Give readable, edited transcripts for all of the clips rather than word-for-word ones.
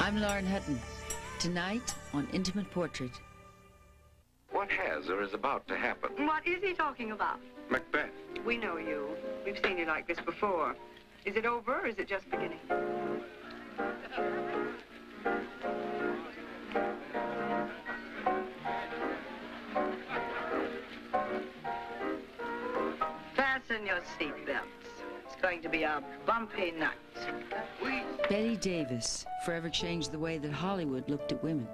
I'm Lauren Hutton. Tonight on Intimate Portrait. What has or is about to happen? What is he talking about? Macbeth. We know you. We've seen you like this before. Is it over or is it just beginning? Fasten your seatbelts. It's going to be a bumpy night. Bette Davis forever changed the way that Hollywood looked at women.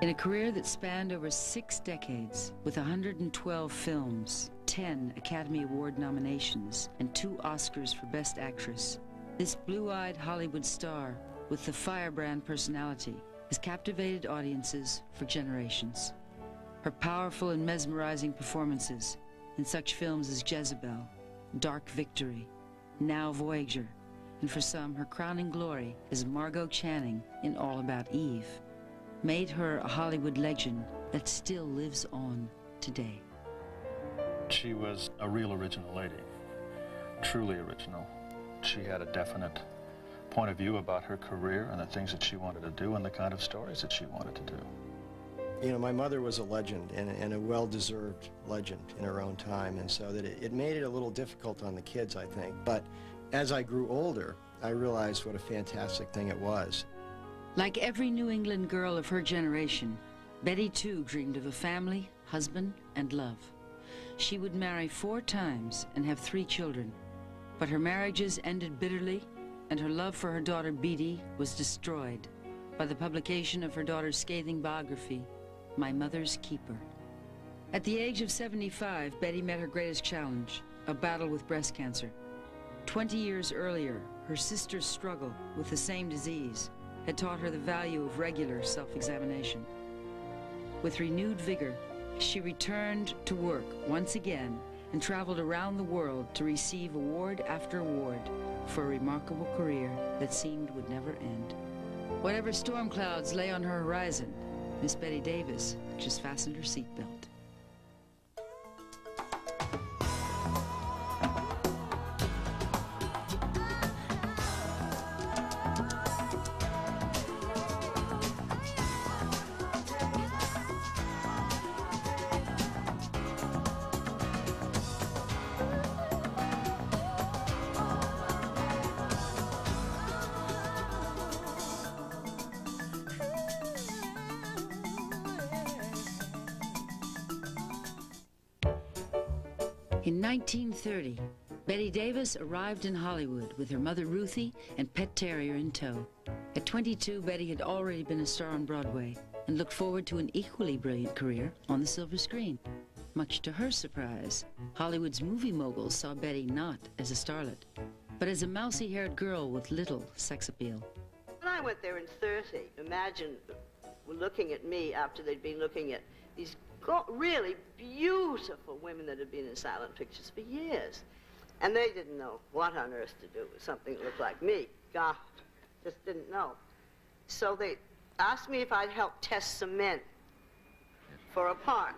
In a career that spanned over 6 decades, with 112 films, 10 Academy Award nominations, and 2 Oscars for Best Actress, this blue-eyed Hollywood star with the firebrand personality has captivated audiences for generations. Her powerful and mesmerizing performances in such films as Jezebel, Dark Victory, Now Voyager, and for some, her crowning glory as Margot Channing in All About Eve, made her a Hollywood legend that still lives on today. She was a real original lady, truly original. She had a definite point of view about her career and the things that she wanted to do and the kind of stories that she wanted to do. You know, my mother was a legend and a well-deserved legend in her own time, and so that it made it a little difficult on the kids, I think. But as I grew older, I realized what a fantastic thing it was. Like every New England girl of her generation, Bette too dreamed of a family, husband, and love. She would marry 4 times and have 3 children, but her marriages ended bitterly, and her love for her daughter Bette was destroyed by the publication of her daughter's scathing biography, My Mother's Keeper. At the age of 75, Bette met her greatest challenge, a battle with breast cancer. 20 years earlier, her sister's struggle with the same disease had taught her the value of regular self-examination. With renewed vigor, she returned to work once again and traveled around the world to receive award after award for a remarkable career that seemed would never end. Whatever storm clouds lay on her horizon, Miss Bette Davis just fastened her seatbelt. In 1930, Bette Davis arrived in Hollywood with her mother Ruthie and pet terrier in tow. At 22, Bette had already been a star on Broadway and looked forward to an equally brilliant career on the silver screen. Much to her surprise, Hollywood's movie moguls saw Bette not as a starlet, but as a mousy-haired girl with little sex appeal. When I went there in 30, imagine looking at me after they'd been looking at these really beautiful women that had been in silent pictures for years. And they didn't know what on earth to do with something that looked like me. God, just didn't know. So they asked me if I'd help test some men for a part.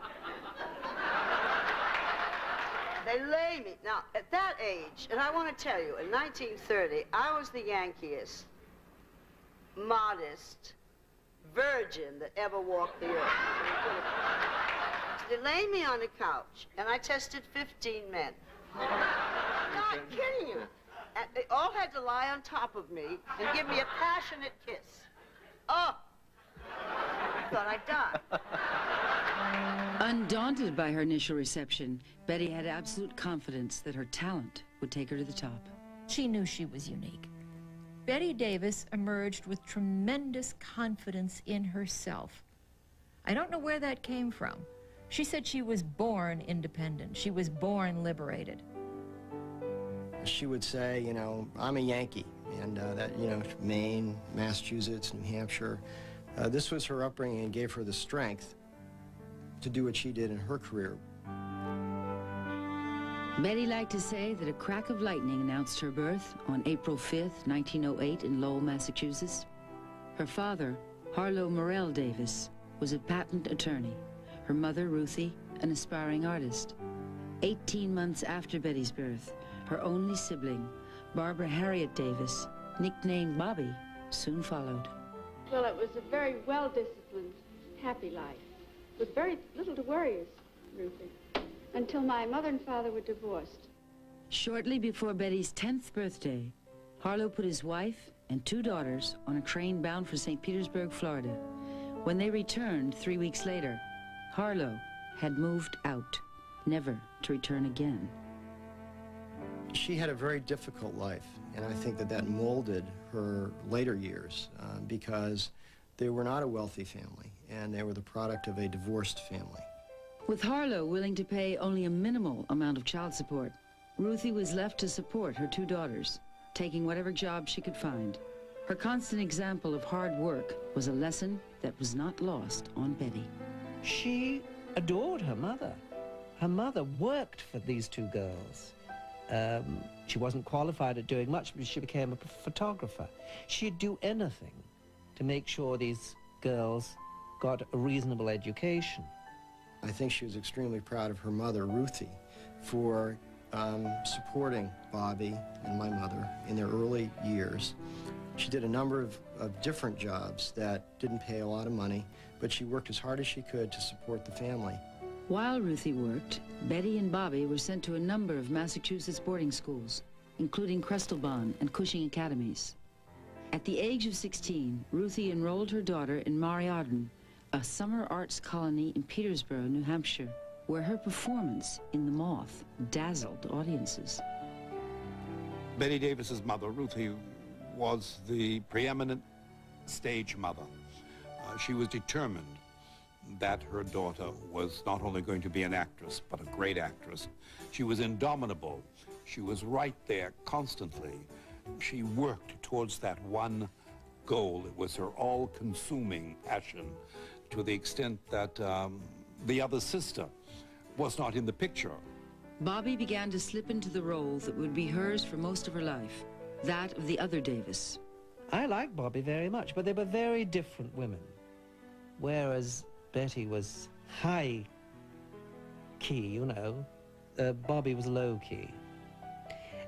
They lay me. Now, at that age, and I want to tell you, in 1930, I was the yankiest, modest virgin that ever walked the earth. They laid me on a couch, and I tested 15 men. Not kidding you. And they all had to lie on top of me and give me a passionate kiss. Oh! I thought I'd die. Undaunted by her initial reception, Bette had absolute confidence that her talent would take her to the top. She knew she was unique. Bette Davis emerged with tremendous confidence in herself. I don't know where that came from. She said she was born independent. She was born liberated. She would say, you know, I'm a Yankee, and that, you know, Maine, Massachusetts, New Hampshire. This was her upbringing and gave her the strength to do what she did in her career. Bette liked to say that a crack of lightning announced her birth on April 5th, 1908 in Lowell, Massachusetts. Her father, Harlow Morrell Davis, was a patent attorney. Her mother, Ruthie, an aspiring artist. 18 months after Bette's birth, her only sibling, Barbara Harriet Davis, nicknamed Bobby, soon followed. Well, it was a very well-disciplined, happy life, with very little to worry us, Ruthie, until my mother and father were divorced. Shortly before Betty's 10th birthday, Harlow put his wife and 2 daughters on a train bound for St. Petersburg, Florida. When they returned 3 weeks later, Harlow had moved out, never to return again. She had a very difficult life, and I think that that molded her later years because they were not a wealthy family, and they were the product of a divorced family. With Harlow willing to pay only a minimal amount of child support, Ruthie was left to support her 2 daughters, taking whatever job she could find. Her constant example of hard work was a lesson that was not lost on Betty. She adored her mother. Her mother worked for these 2 girls. She wasn't qualified at doing much, but she became a photographer. She'd do anything to make sure these girls got a reasonable education. I think she was extremely proud of her mother, Ruthie, for supporting Bobby and my mother in their early years. She did a number of different jobs that didn't pay a lot of money, but she worked as hard as she could to support the family. While Ruthie worked, Betty and Bobby were sent to a number of Massachusetts boarding schools, including Crestelbaum and Cushing academies. At the age of 16, Ruthie enrolled her daughter in Mariarden, a summer arts colony in Petersboro, New Hampshire, where her performance in The Moth dazzled audiences. Bette Davis's mother, Ruthie, was the preeminent stage mother. She was determined that her daughter was not only going to be an actress, but a great actress. She was indomitable. She was right there constantly. She worked towards that one goal. It was her all-consuming passion, to the extent that the other sister was not in the picture. Bobby began to slip into the role that would be hers for most of her life, that of the other Davis. I liked Bobby very much, but they were very different women. Whereas Betty was high key, you know, Bobby was low key.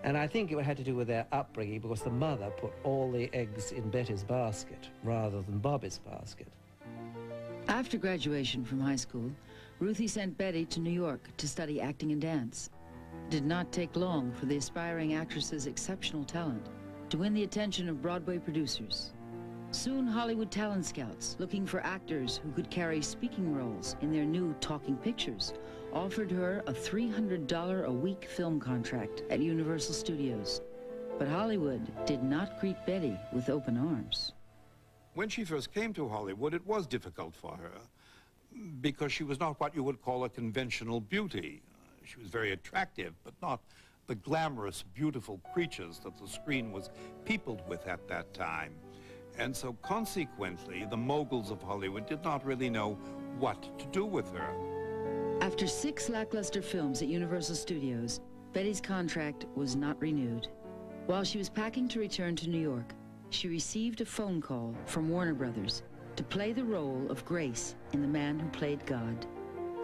And I think it had to do with their upbringing, because the mother put all the eggs in Betty's basket rather than Bobby's basket. After graduation from high school, Ruthie sent Betty to New York to study acting and dance. It did not take long for the aspiring actress's exceptional talent to win the attention of Broadway producers. Soon, Hollywood talent scouts, looking for actors who could carry speaking roles in their new talking pictures, offered her a $300 a week film contract at Universal Studios. But Hollywood did not greet Betty with open arms. When she first came to Hollywood, it was difficult for her because she was not what you would call a conventional beauty. She was very attractive, but not the glamorous, beautiful creatures that the screen was peopled with at that time. And so consequently, the moguls of Hollywood did not really know what to do with her. After 6 lackluster films at Universal Studios, Betty's contract was not renewed. While she was packing to return to New York, she received a phone call from Warner Brothers to play the role of Grace in The Man Who Played God.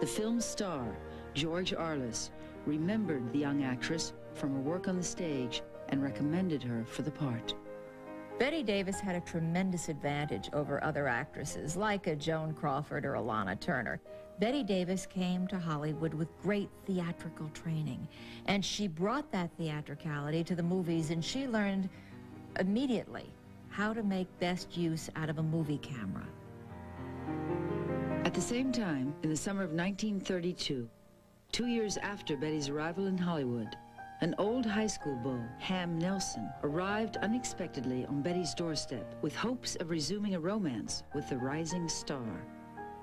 The film's star, George Arliss, remembered the young actress from her work on the stage and recommended her for the part. Bette Davis had a tremendous advantage over other actresses like a Joan Crawford or a Lana Turner. Bette Davis came to Hollywood with great theatrical training, and she brought that theatricality to the movies, and she learned immediately how to make best use out of a movie camera. At the same time, in the summer of 1932, 2 years after Betty's arrival in Hollywood, an old high school beau, Ham Nelson, arrived unexpectedly on Betty's doorstep with hopes of resuming a romance with the rising star.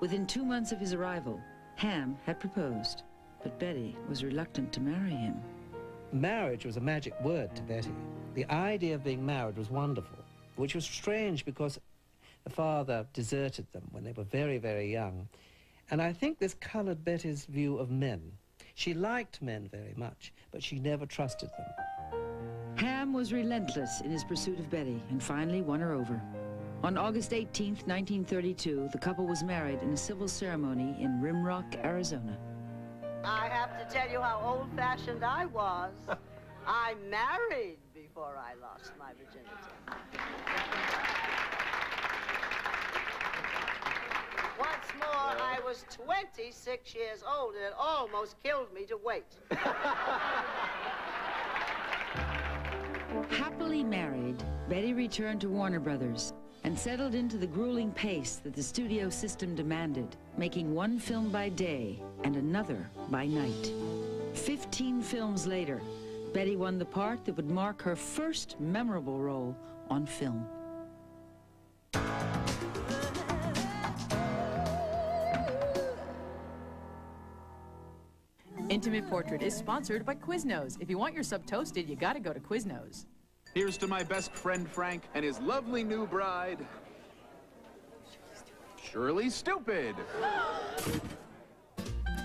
Within 2 months of his arrival, Ham had proposed, but Betty was reluctant to marry him. Marriage was a magic word to Betty. The idea of being married was wonderful, which was strange because the father deserted them when they were very, very young. And I think this colored Betty's view of men. She liked men very much, but she never trusted them. Ham was relentless in his pursuit of Betty and finally won her over. On August 18th, 1932, the couple was married in a civil ceremony in Rimrock, Arizona. I have to tell you how old-fashioned I was. I married before I lost my virginity. 26 years old, and it almost killed me to wait. Happily married, Bette returned to Warner Brothers and settled into the grueling pace that the studio system demanded, making one film by day and another by night. 15 films later, Bette won the part that would mark her first memorable role on film. Intimate Portrait is sponsored by Quiznos. If you want your sub toasted, you gotta go to Quiznos. Here's to my best friend Frank and his lovely new bride, Shirley Stupid.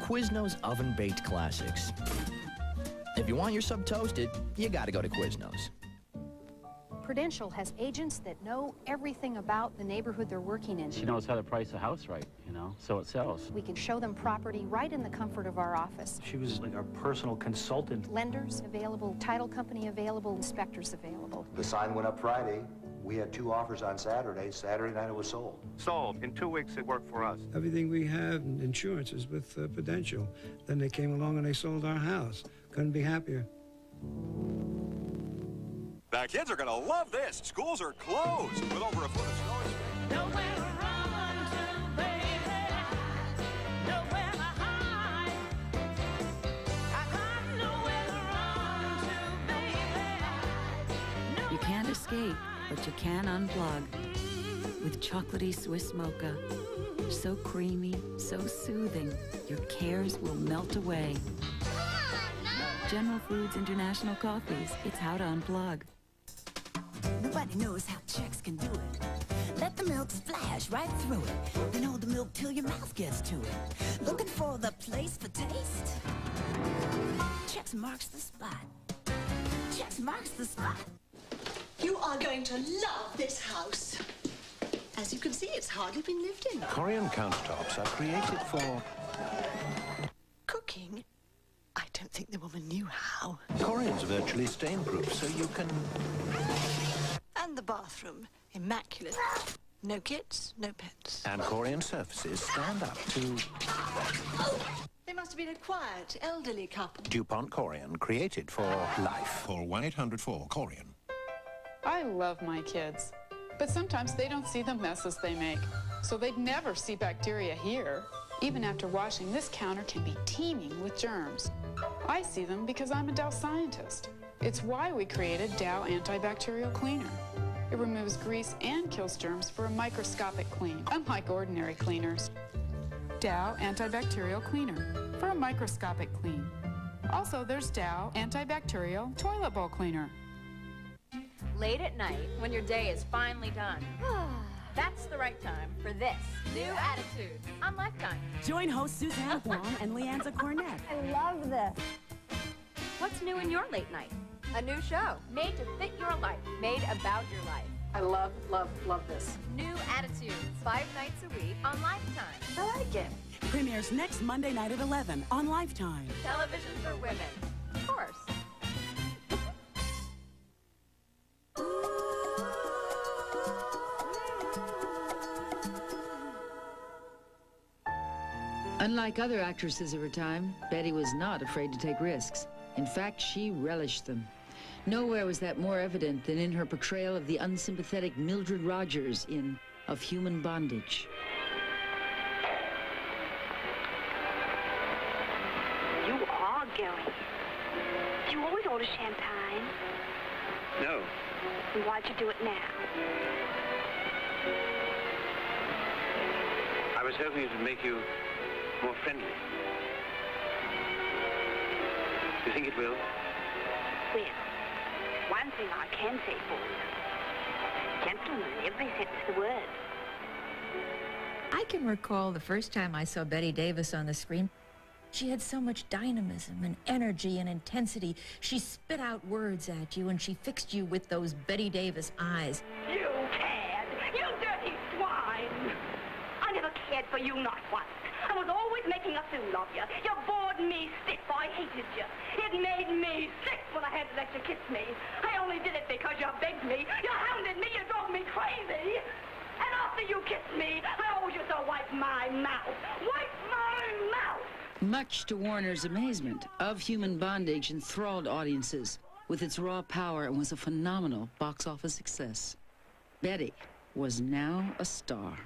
Quiznos oven-baked classics. If you want your sub toasted, you gotta go to Quiznos. Prudential has agents that know everything about the neighborhood they're working in. She knows how to price a house right, you know, so it sells. We can show them property right in the comfort of our office. She was like our personal consultant. Lenders available, title company available, inspectors available. The sign went up Friday. We had 2 offers on Saturday. Saturday night it was sold. Sold. In 2 weeks it worked for us. Everything we have in insurance is with Prudential. Then they came along and they sold our house. Couldn't be happier. The kids are gonna love this. Schools are closed with over a foot of snow. Nowhere to run to, baby. Nowhere to hide. I got nowhere to run to, baby. You can't escape, but you can unplug with chocolatey Swiss mocha. So creamy, so soothing, your cares will melt away. General Foods International Coffees. It's how to unplug. Nobody knows how Chex can do it. Let the milk splash right through it. Then hold the milk till your mouth gets to it. Looking for the place for taste? Chex marks the spot. Chex marks the spot. You are going to love this house. As you can see, it's hardly been lived in. Korean countertops are created for cooking. I don't think the woman knew how. Korean's virtually stain-proof, so you can... And the bathroom, immaculate. No kids, no pets. And Korean surfaces stand up to... They must have been a quiet, elderly couple. DuPont Korean, created for life. Call 1-800-4-KOREAN. I love my kids, but sometimes they don't see the messes they make, so they'd never see bacteria here. Even after washing, this counter can be teeming with germs. I see them because I'm a Dow scientist. It's why we created Dow Antibacterial Cleaner. It removes grease and kills germs for a microscopic clean, unlike ordinary cleaners. Dow Antibacterial Cleaner for a microscopic clean. Also, there's Dow Antibacterial Toilet Bowl Cleaner. Late at night, when your day is finally done, that's the right time for this new attitude on Lifetime. Join hosts Suzanne Huang and Leanza Cornett. I love this. What's new in your late night? A new show made to fit your life, made about your life. I love, love, love this. New attitudes, 5 nights a week on Lifetime. I like it. Premieres next Monday night at 11 on Lifetime. Television for women. Of course. Unlike other actresses of her time, Bette was not afraid to take risks. In fact, she relished them. Nowhere was that more evident than in her portrayal of the unsympathetic Mildred Rogers in Of Human Bondage. You are going. Do you always order champagne? No. And why'd you do it now? I was hoping it would make you more friendly. Do you think it will? Well, one thing I can say for you. Gentlemen, every sense of the word. I can recall the first time I saw Bette Davis on the screen. She had so much dynamism and energy and intensity. She spit out words at you and she fixed you with those Bette Davis eyes. You cad! You dirty swine! I never cared for you, not once. I was always making a fool of you. You bored me stiff. I hated you. It made me sick when I had to let you kiss me. I only did it because you begged me. You hounded me. You drove me crazy. And after you kissed me, I always used to wipe my mouth. Wipe my Much to Warner's amazement, Of Human Bondage enthralled audiences with its raw power and was a phenomenal box office success. Bette was now a star.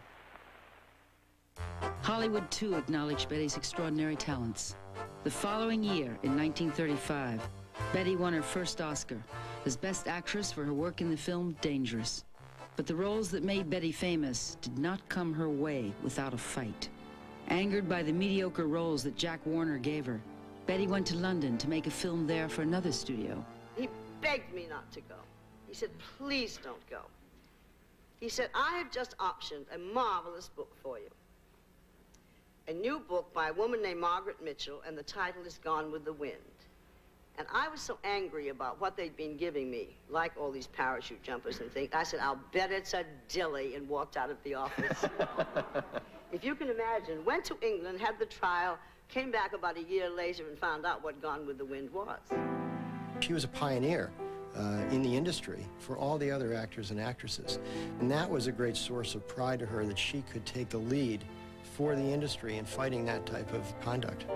Hollywood, too, acknowledged Bette's extraordinary talents. The following year, in 1935, Bette won her first Oscar as Best Actress for her work in the film Dangerous. But the roles that made Bette famous did not come her way without a fight. Angered by the mediocre roles that Jack Warner gave her, Bette went to London to make a film there for another studio. He begged me not to go. He said, please don't go. He said, I have just optioned a marvelous book for you. A new book by a woman named Margaret Mitchell, and the title is Gone with the Wind. And I was so angry about what they'd been giving me, like all these parachute jumpers and things. I said, I'll bet it's a dilly, and walked out of the office. If you can imagine, went to England, had the trial, came back about a year later and found out what Gone with the Wind was. She was a pioneer in the industry for all the other actors and actresses. And that was a great source of pride to her, that she could take the lead for the industry in fighting that type of conduct.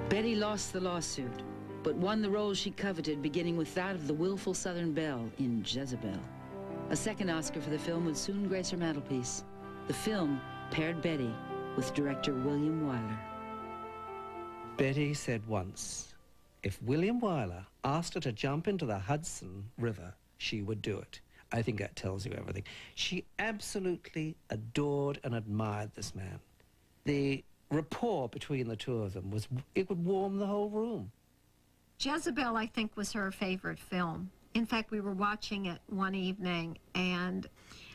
Bette lost the lawsuit, but won the role she coveted, beginning with that of the willful Southern belle in Jezebel. A second Oscar for the film would soon grace her mantelpiece. The film paired Bette with director William Wyler. Bette said once, if William Wyler asked her to jump into the Hudson River, she would do it. I think that tells you everything. She absolutely adored and admired this man. The rapport between the two of them it would warm the whole room. Jezebel, I think, was her favorite film. In fact, we were watching it one evening, and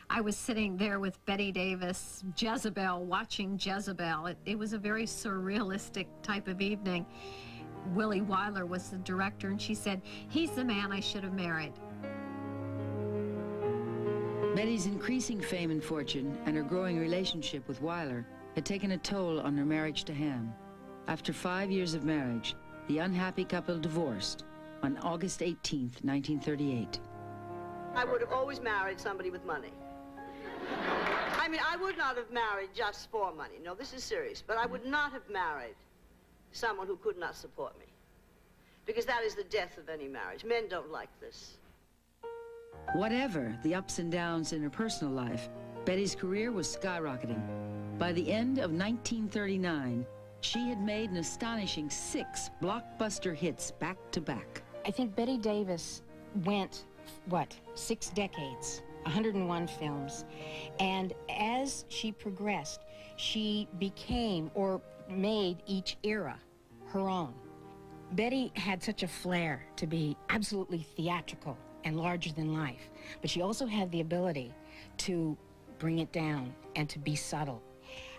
I was sitting there with Bette Davis, Jezebel, watching Jezebel. It was a very surrealistic type of evening. Willie Wyler was the director, and she said, he's the man I should have married. Bette's increasing fame and fortune and her growing relationship with Wyler had taken a toll on her marriage to Ham. After 5 years of marriage, the unhappy couple divorced on August 18th, 1938. I would have always married somebody with money. I mean, I would not have married just for money. No, this is serious. But I would not have married someone who could not support me. Because that is the death of any marriage. Men don't like this. Whatever the ups and downs in her personal life, Bette's career was skyrocketing. By the end of 1939, she had made an astonishing 6 blockbuster hits back to back. I think Bette Davis went, 6 decades, 101 films. And as she progressed, she became or made each era her own. Bette had such a flair to be absolutely theatrical and larger than life, but she also had the ability to bring it down and to be subtle.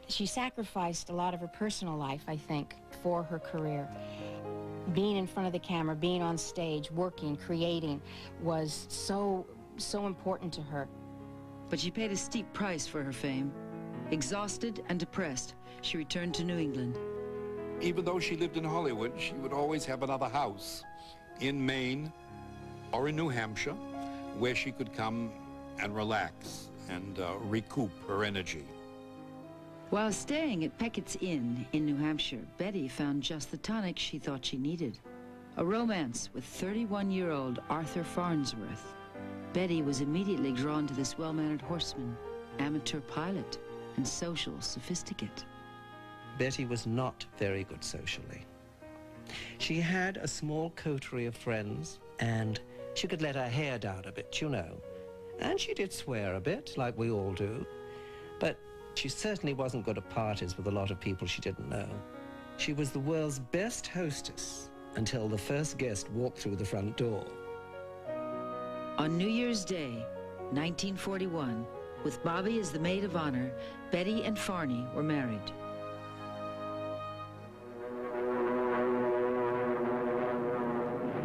She sacrificed a lot of her personal life, I think, for her career. Being in front of the camera, being on stage, working, creating was so important to her. But she paid a steep price for her fame. Exhausted and depressed, she returned to New England. Even though she lived in Hollywood, she would always have another house in Maine or in New Hampshire where she could come and relax and recoup her energy. While staying at Peckett's Inn in New Hampshire, Bette found just the tonic she thought she needed. A romance with 31-year-old Arthur Farnsworth. Bette was immediately drawn to this well-mannered horseman, amateur pilot, and social sophisticate. Bette was not very good socially. She had a small coterie of friends, and she could let her hair down a bit, you know. And she did swear a bit, like we all do. But she certainly wasn't good at parties with a lot of people she didn't know. She was the world's best hostess until the first guest walked through the front door. On New Year's Day, 1941, with Bobby as the maid of honor, Bette and Farney were married.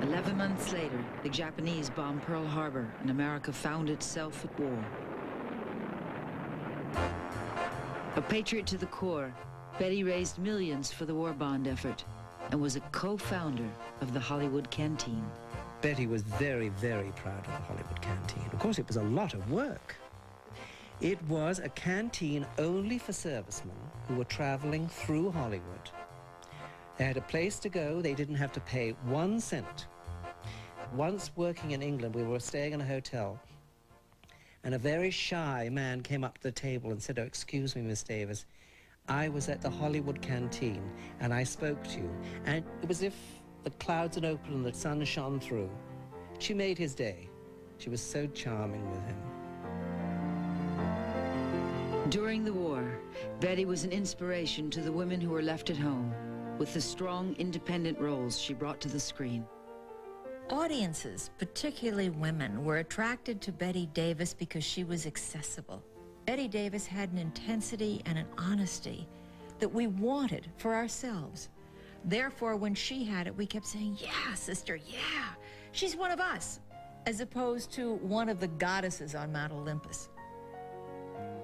"11 months later, the Japanese bombed Pearl Harbor, and America found itself at war. A patriot to the core, Bette raised millions for the war bond effort and was a co-founder of the Hollywood Canteen. Bette was very, very proud of the Hollywood Canteen. Of course, it was a lot of work. It was a canteen only for servicemen who were traveling through Hollywood. They had a place to go. They didn't have to pay 1 cent. Once working in England, we were staying in a hotel, and a very shy man came up to the table and said, "Oh, excuse me, Miss Davis, I was at the Hollywood canteen, and I spoke to you." And it was as if the clouds had opened and the sun shone through. She made his day. She was so charming with him. During the war, Bette was an inspiration to the women who were left at home, with the strong, independent roles she brought to the screen. Audiences, particularly women, were attracted to Bette Davis because she was accessible. Bette Davis had an intensity and an honesty that we wanted for ourselves. Therefore, when she had it, we kept saying, "Yeah, sister, yeah, she's one of us," as opposed to one of the goddesses on Mount Olympus.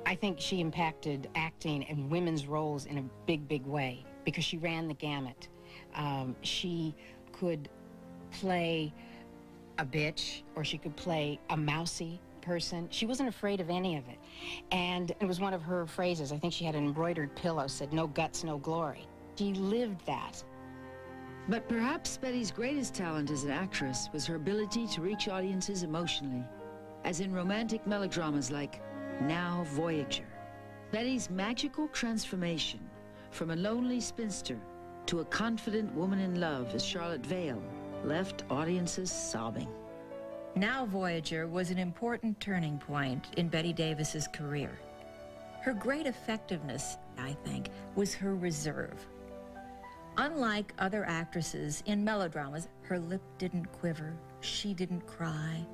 I think she impacted acting and women's roles in a big, big way because she ran the gamut. She could play a bitch, or she could play a mousy person. She wasn't afraid of any of it. And it was one of her phrases. I think she had an embroidered pillow, said, "No guts, no glory." She lived that. But perhaps Betty's greatest talent as an actress was her ability to reach audiences emotionally, as in romantic melodramas like Now Voyager. Betty's magical transformation from a lonely spinster to a confident woman in love as Charlotte Vale left audiences sobbing. Now Voyager was an important turning point in Bette Davis's career. Her great effectiveness, I think, was her reserve. Unlike other actresses in melodramas, her lip didn't quiver, she didn't cry.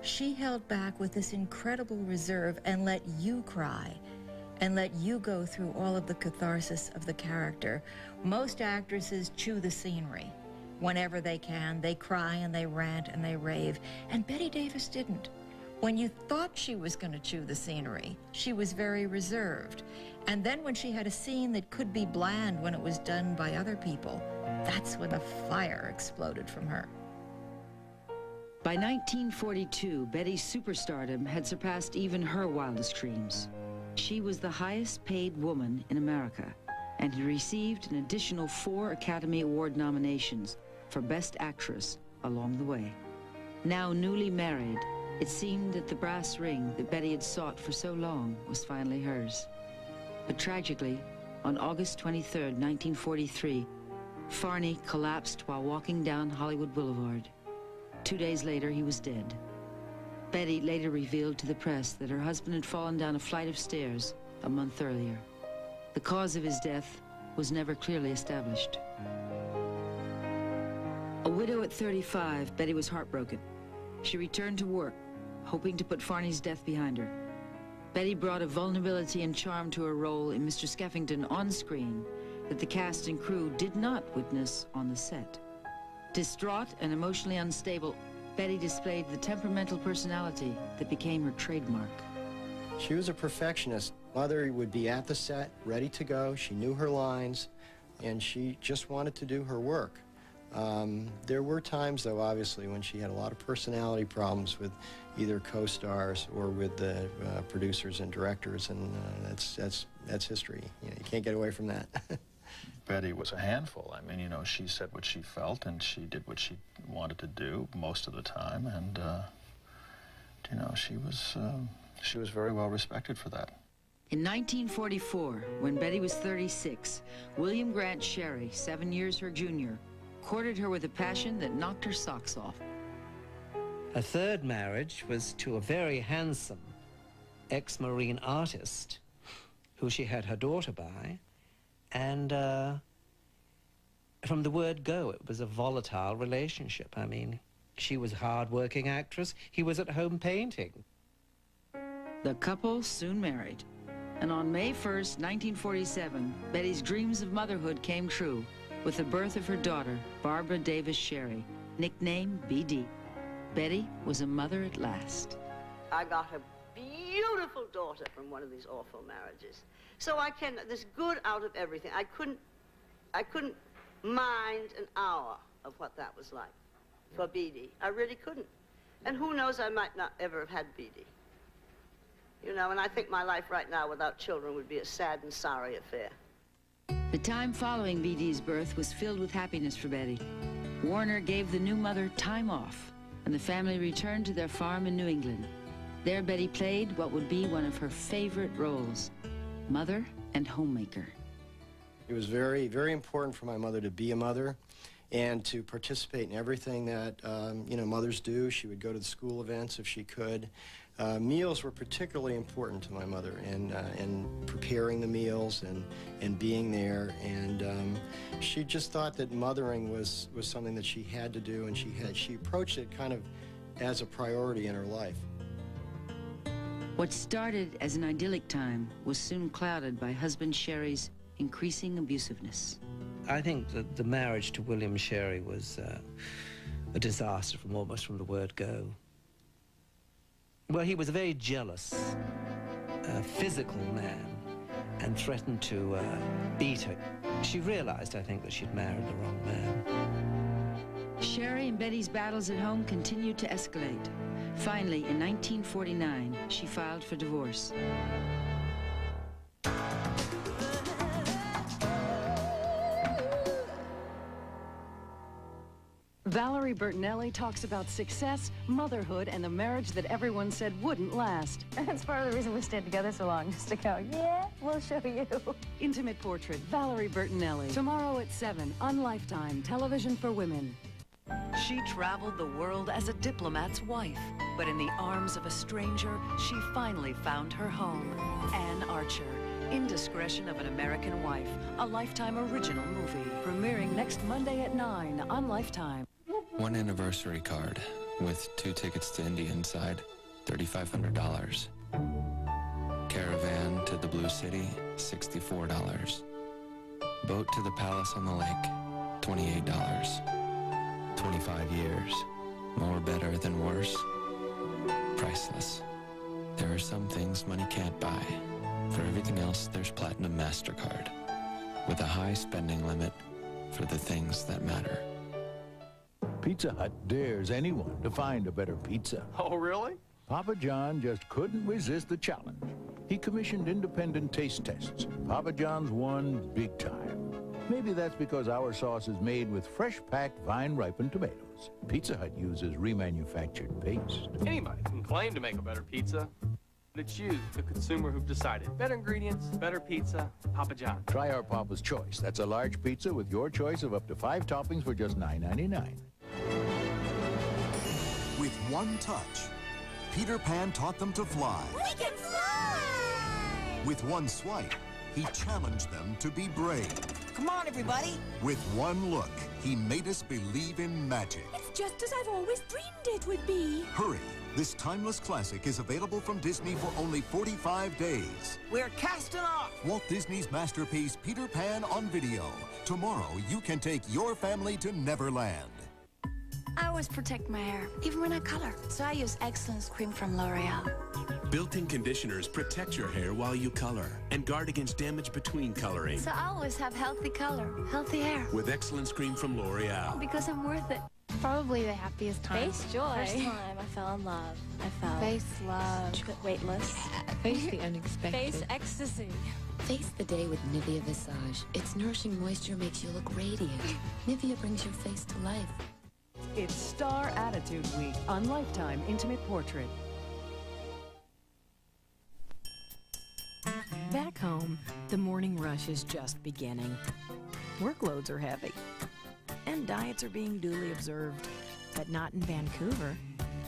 She held back with this incredible reserve and let you cry and let you go through all of the catharsis of the character. Most actresses chew the scenery. Whenever they can, they cry and they rant and they rave. And Bette Davis didn't. When you thought she was going to chew the scenery, she was very reserved. And then when she had a scene that could be bland when it was done by other people, that's when the fire exploded from her. By 1942, Betty's superstardom had surpassed even her wildest dreams. She was the highest paid woman in America and had received an additional 4 Academy Award nominations for Best Actress along the way. Now newly married, it seemed that the brass ring that Bette had sought for so long was finally hers. But tragically, on August 23, 1943, Farney collapsed while walking down Hollywood Boulevard. 2 days later, he was dead. Bette later revealed to the press that her husband had fallen down a flight of stairs a month earlier. The cause of his death was never clearly established. A widow at 35, Bette was heartbroken. She returned to work, hoping to put Farney's death behind her. Bette brought a vulnerability and charm to her role in Mr. Skeffington on screen that the cast and crew did not witness on the set. Distraught and emotionally unstable, Bette displayed the temperamental personality that became her trademark. She was a perfectionist. Mother would be at the set, ready to go. She knew her lines, and she just wanted to do her work. There were times, though, obviously, when she had a lot of personality problems with either co-stars or with the producers and directors, and that's history. You know, you can't get away from that. Bette was a handful. I mean, you know, she said what she felt, and she did what she wanted to do most of the time, and you know, she was very well respected for that. In 1944, when Bette was 36, William Grant Sherry, 7 years her junior, courted her with a passion that knocked her socks off. Her third marriage was to a very handsome ex-Marine artist who she had her daughter by, and from the word go, it was a volatile relationship. I mean, she was a hard-working actress, he was at home painting. The couple soon married, and on May 1st, 1947, Betty's dreams of motherhood came true with the birth of her daughter, Barbara Davis Sherry, nicknamed BD. Bette was a mother at last. I got a beautiful daughter from one of these awful marriages. So there's good out of everything. I couldn't mind an hour of what that was like for BD. I really couldn't. And who knows, I might not ever have had BD. You know, and I think my life right now without children would be a sad and sorry affair. The time following BD's birth was filled with happiness for Betty. Warner gave the new mother time off, and the family returned to their farm in New England. There, Betty played what would be one of her favorite roles, mother and homemaker. It was very, very important for my mother to be a mother and to participate in everything that, you know, mothers do. She would go to the school events if she could. Meals were particularly important to my mother, and preparing the meals and being there. And she just thought that mothering was something that she had to do, and she approached it kind of as a priority in her life. What started as an idyllic time was soon clouded by husband Sherry's increasing abusiveness. I think that the marriage to William Sherry was a disaster almost from the word go. Well, he was a very jealous, physical man and threatened to beat her. She realized, I think, that she'd married the wrong man. Sherry and Betty's battles at home continued to escalate. Finally, in 1949, she filed for divorce. Valerie Bertinelli talks about success, motherhood, and the marriage that everyone said wouldn't last. That's part of the reason we stayed together so long, just to go, yeah, we'll show you. Intimate Portrait, Valerie Bertinelli. Tomorrow at 7 on Lifetime, television for women. She traveled the world as a diplomat's wife, but in the arms of a stranger, she finally found her home. Anne Archer, Indiscretion of an American Wife, a Lifetime original movie. Premiering next Monday at 9 on Lifetime. One anniversary card with 2 tickets to India inside, $3,500. Caravan to the Blue City, $64. Boat to the Palace on the Lake, $28. 25 years. More better than worse. Priceless. There are some things money can't buy. For everything else, there's Platinum MasterCard, with a high spending limit for the things that matter. Pizza Hut dares anyone to find a better pizza. Oh, really? Papa John just couldn't resist the challenge. He commissioned independent taste tests. Papa John's won big time. Maybe that's because our sauce is made with fresh-packed, vine-ripened tomatoes. Pizza Hut uses remanufactured paste. Anybody can claim to make a better pizza. But it's you, the consumer, who've decided. Better ingredients, better pizza, Papa John. Try our Papa's Choice. That's a large pizza with your choice of up to 5 toppings for just $9.99. With one touch, Peter Pan taught them to fly. We can fly! With one swipe, he challenged them to be brave. Come on, everybody. With one look, he made us believe in magic. It's just as I've always dreamed it would be. Hurry! This timeless classic is available from Disney for only 45 days. We're casting off! Walt Disney's masterpiece, Peter Pan on video. Tomorrow, you can take your family to Neverland. I always protect my hair, even when I color. So I use Excellence Cream from L'Oreal. Built-in conditioners protect your hair while you color and guard against damage between coloring. So I always have healthy color, healthy hair. With Excellence Cream from L'Oreal. Because I'm worth it. Probably the happiest time. Face joy. First time I fell in love. I felt Face love. weightless. Yeah. Face the unexpected. Face ecstasy. Face the day with Nivea Visage. Its nourishing moisture makes you look radiant. Nivea brings your face to life. It's Star Attitude Week on Lifetime Intimate Portrait. Back home, the morning rush is just beginning. Workloads are heavy, and diets are being duly observed, but not in Vancouver.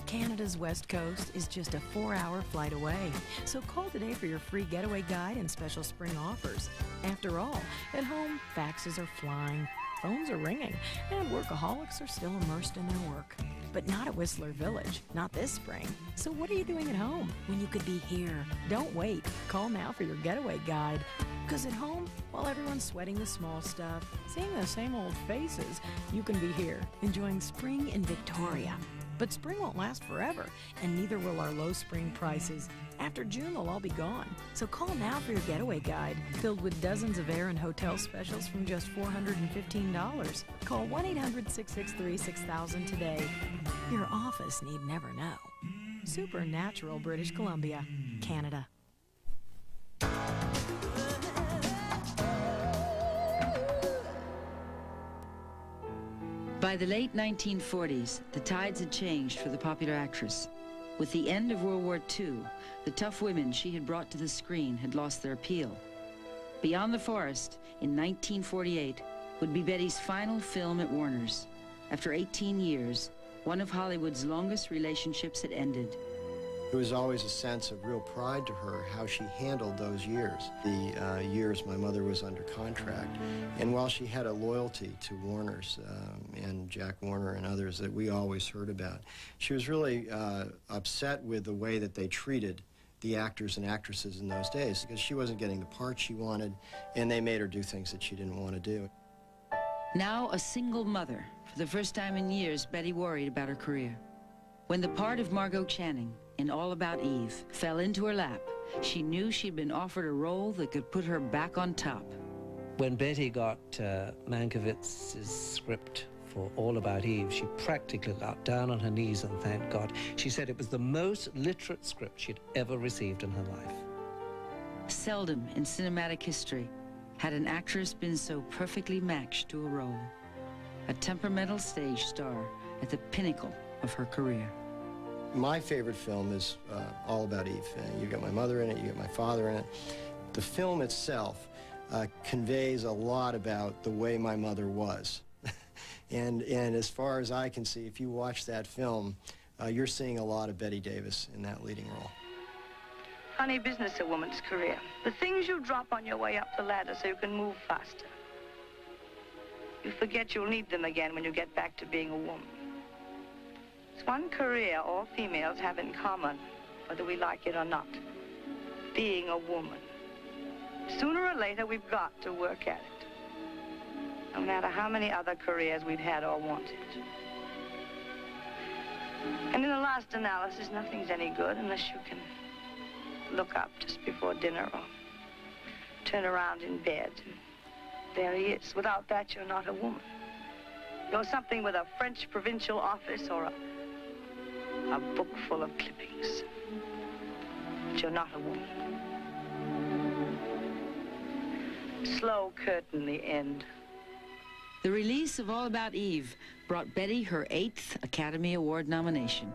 Canada's West Coast is just a 4-hour flight away, so call today for your free getaway guide and special spring offers. After all, at home, faxes are flying, phones are ringing, and workaholics are still immersed in their work. But not at Whistler Village, not this spring. So what are you doing at home when you could be here? Don't wait. Call now for your getaway guide. Because at home, while everyone's sweating the small stuff, seeing the same old faces, you can be here, enjoying spring in Victoria. But spring won't last forever, and neither will our low spring prices. After June, they'll all be gone. So call now for your getaway guide, filled with dozens of air and hotel specials from just $415. Call 1-800-663-6000 today. Your office need never know. Supernatural British Columbia, Canada. By the late 1940s, the tides had changed for the popular actress. With the end of World War II, the tough women she had brought to the screen had lost their appeal. Beyond the Forest, in 1948, would be Bette's final film at Warner's. After 18 years, one of Hollywood's longest relationships had ended. It was always a sense of real pride to her how she handled those years, the years my mother was under contract. And while she had a loyalty to Warner's and Jack Warner and others that we always heard about, she was really upset with the way that they treated the actors and actresses in those days, because she wasn't getting the part she wanted, and they made her do things that she didn't want to do. Now a single mother, for the first time in years, Bette worried about her career. When the part of Margot Channing in All About Eve fell into her lap, she knew she'd been offered a role that could put her back on top. When Bette got Mankiewicz's script for All About Eve, she practically got down on her knees and thanked God. She said it was the most literate script she'd ever received in her life. Seldom in cinematic history had an actress been so perfectly matched to a role. A temperamental stage star at the pinnacle of her career. My favorite film is All About Eve. You got my mother in it, you got my father in it. The film itself conveys a lot about the way my mother was. and as far as I can see, if you watch that film, you're seeing a lot of Bette Davis in that leading role. Funny business, a woman's career. The things you drop on your way up the ladder so you can move faster. You forget you'll need them again when you get back to being a woman. It's one career all females have in common, whether we like it or not. Being a woman. Sooner or later, we've got to work at it. No matter how many other careers we've had or wanted. And in the last analysis, nothing's any good unless you can look up just before dinner or turn around in bed. And there he is. Without that, you're not a woman. You're something with a French provincial office or a book full of clippings. But you're not a woman. Slow curtain, the end. The release of All About Eve brought Bette her 8th Academy Award nomination.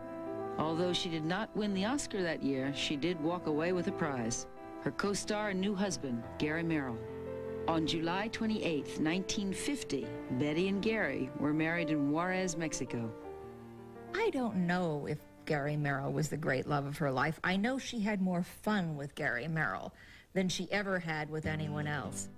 Although she did not win the Oscar that year, she did walk away with a prize. Her co-star and new husband, Gary Merrill. On July 28, 1950, Bette and Gary were married in Juarez, Mexico. I don't know if Gary Merrill was the great love of her life. I know she had more fun with Gary Merrill than she ever had with anyone else.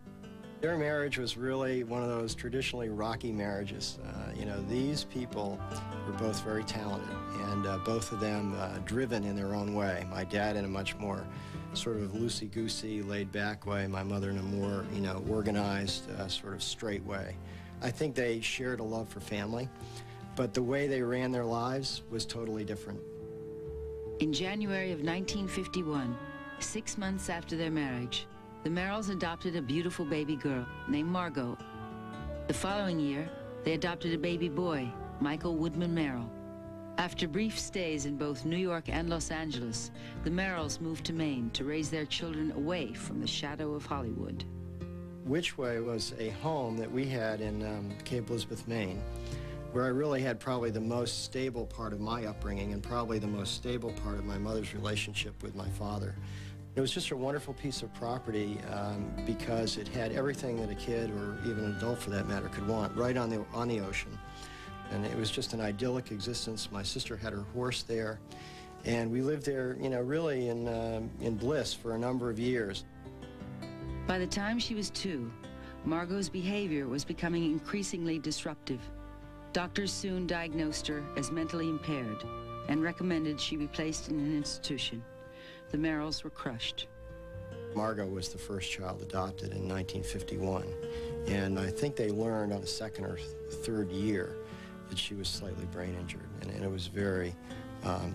Their marriage was really one of those traditionally rocky marriages. You know, these people were both very talented, and both of them driven in their own way. My dad in a much more sort of loosey-goosey, laid-back way. My mother in a more, you know, organized, sort of straight way. I think they shared a love for family, but the way they ran their lives was totally different. In January of 1951, 6 months after their marriage, the Merrills adopted a beautiful baby girl named Margot. The following year, they adopted a baby boy, Michael Woodman Merrill. After brief stays in both New York and Los Angeles, the Merrills moved to Maine to raise their children away from the shadow of Hollywood. Witchway was a home that we had in Cape Elizabeth, Maine, where I really had probably the most stable part of my upbringing and probably the most stable part of my mother's relationship with my father. It was just a wonderful piece of property because it had everything that a kid, or even an adult for that matter, could want, right on the ocean. And it was just an idyllic existence. My sister had her horse there, and we lived there, you know, really in bliss for a number of years. By the time she was 2, Margot's behavior was becoming increasingly disruptive. Doctors soon diagnosed her as mentally impaired and recommended she be placed in an institution. The Merrills were crushed. Margot was the first child adopted in 1951, and I think they learned on the 2nd or 3rd year that she was slightly brain injured, and it was very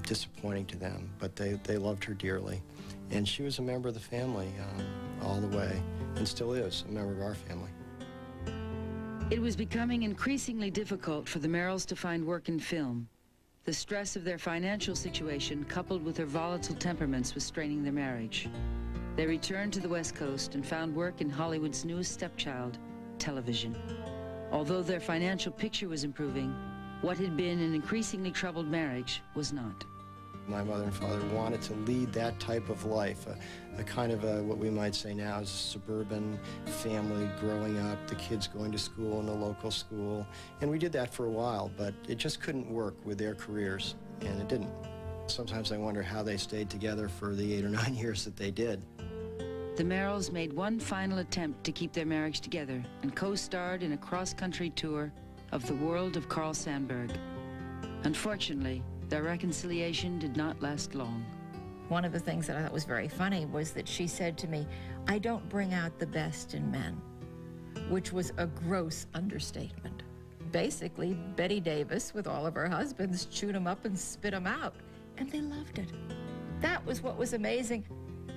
disappointing to them, but they loved her dearly. And she was a member of the family all the way, and still is a member of our family. It was becoming increasingly difficult for the Merrills to find work in film. The stress of their financial situation, coupled with their volatile temperaments, was straining their marriage. They returned to the West Coast and found work in Hollywood's newest stepchild, television. Although their financial picture was improving, what had been an increasingly troubled marriage was not. My mother and father wanted to lead that type of life, a kind of what we might say now is a suburban family growing up, the kids going to school in a local school. And we did that for a while, but it just couldn't work with their careers, and it didn't. Sometimes I wonder how they stayed together for the 8 or 9 years that they did. The Merrills made one final attempt to keep their marriage together and co-starred in a cross-country tour of the world of Carl Sandburg. Unfortunately, their reconciliation did not last long. One of the things that I thought was very funny was that she said to me, "I don't bring out the best in men," which was a gross understatement. Basically, Bette Davis, with all of her husbands, chewed them up and spit them out, and they loved it. That was what was amazing.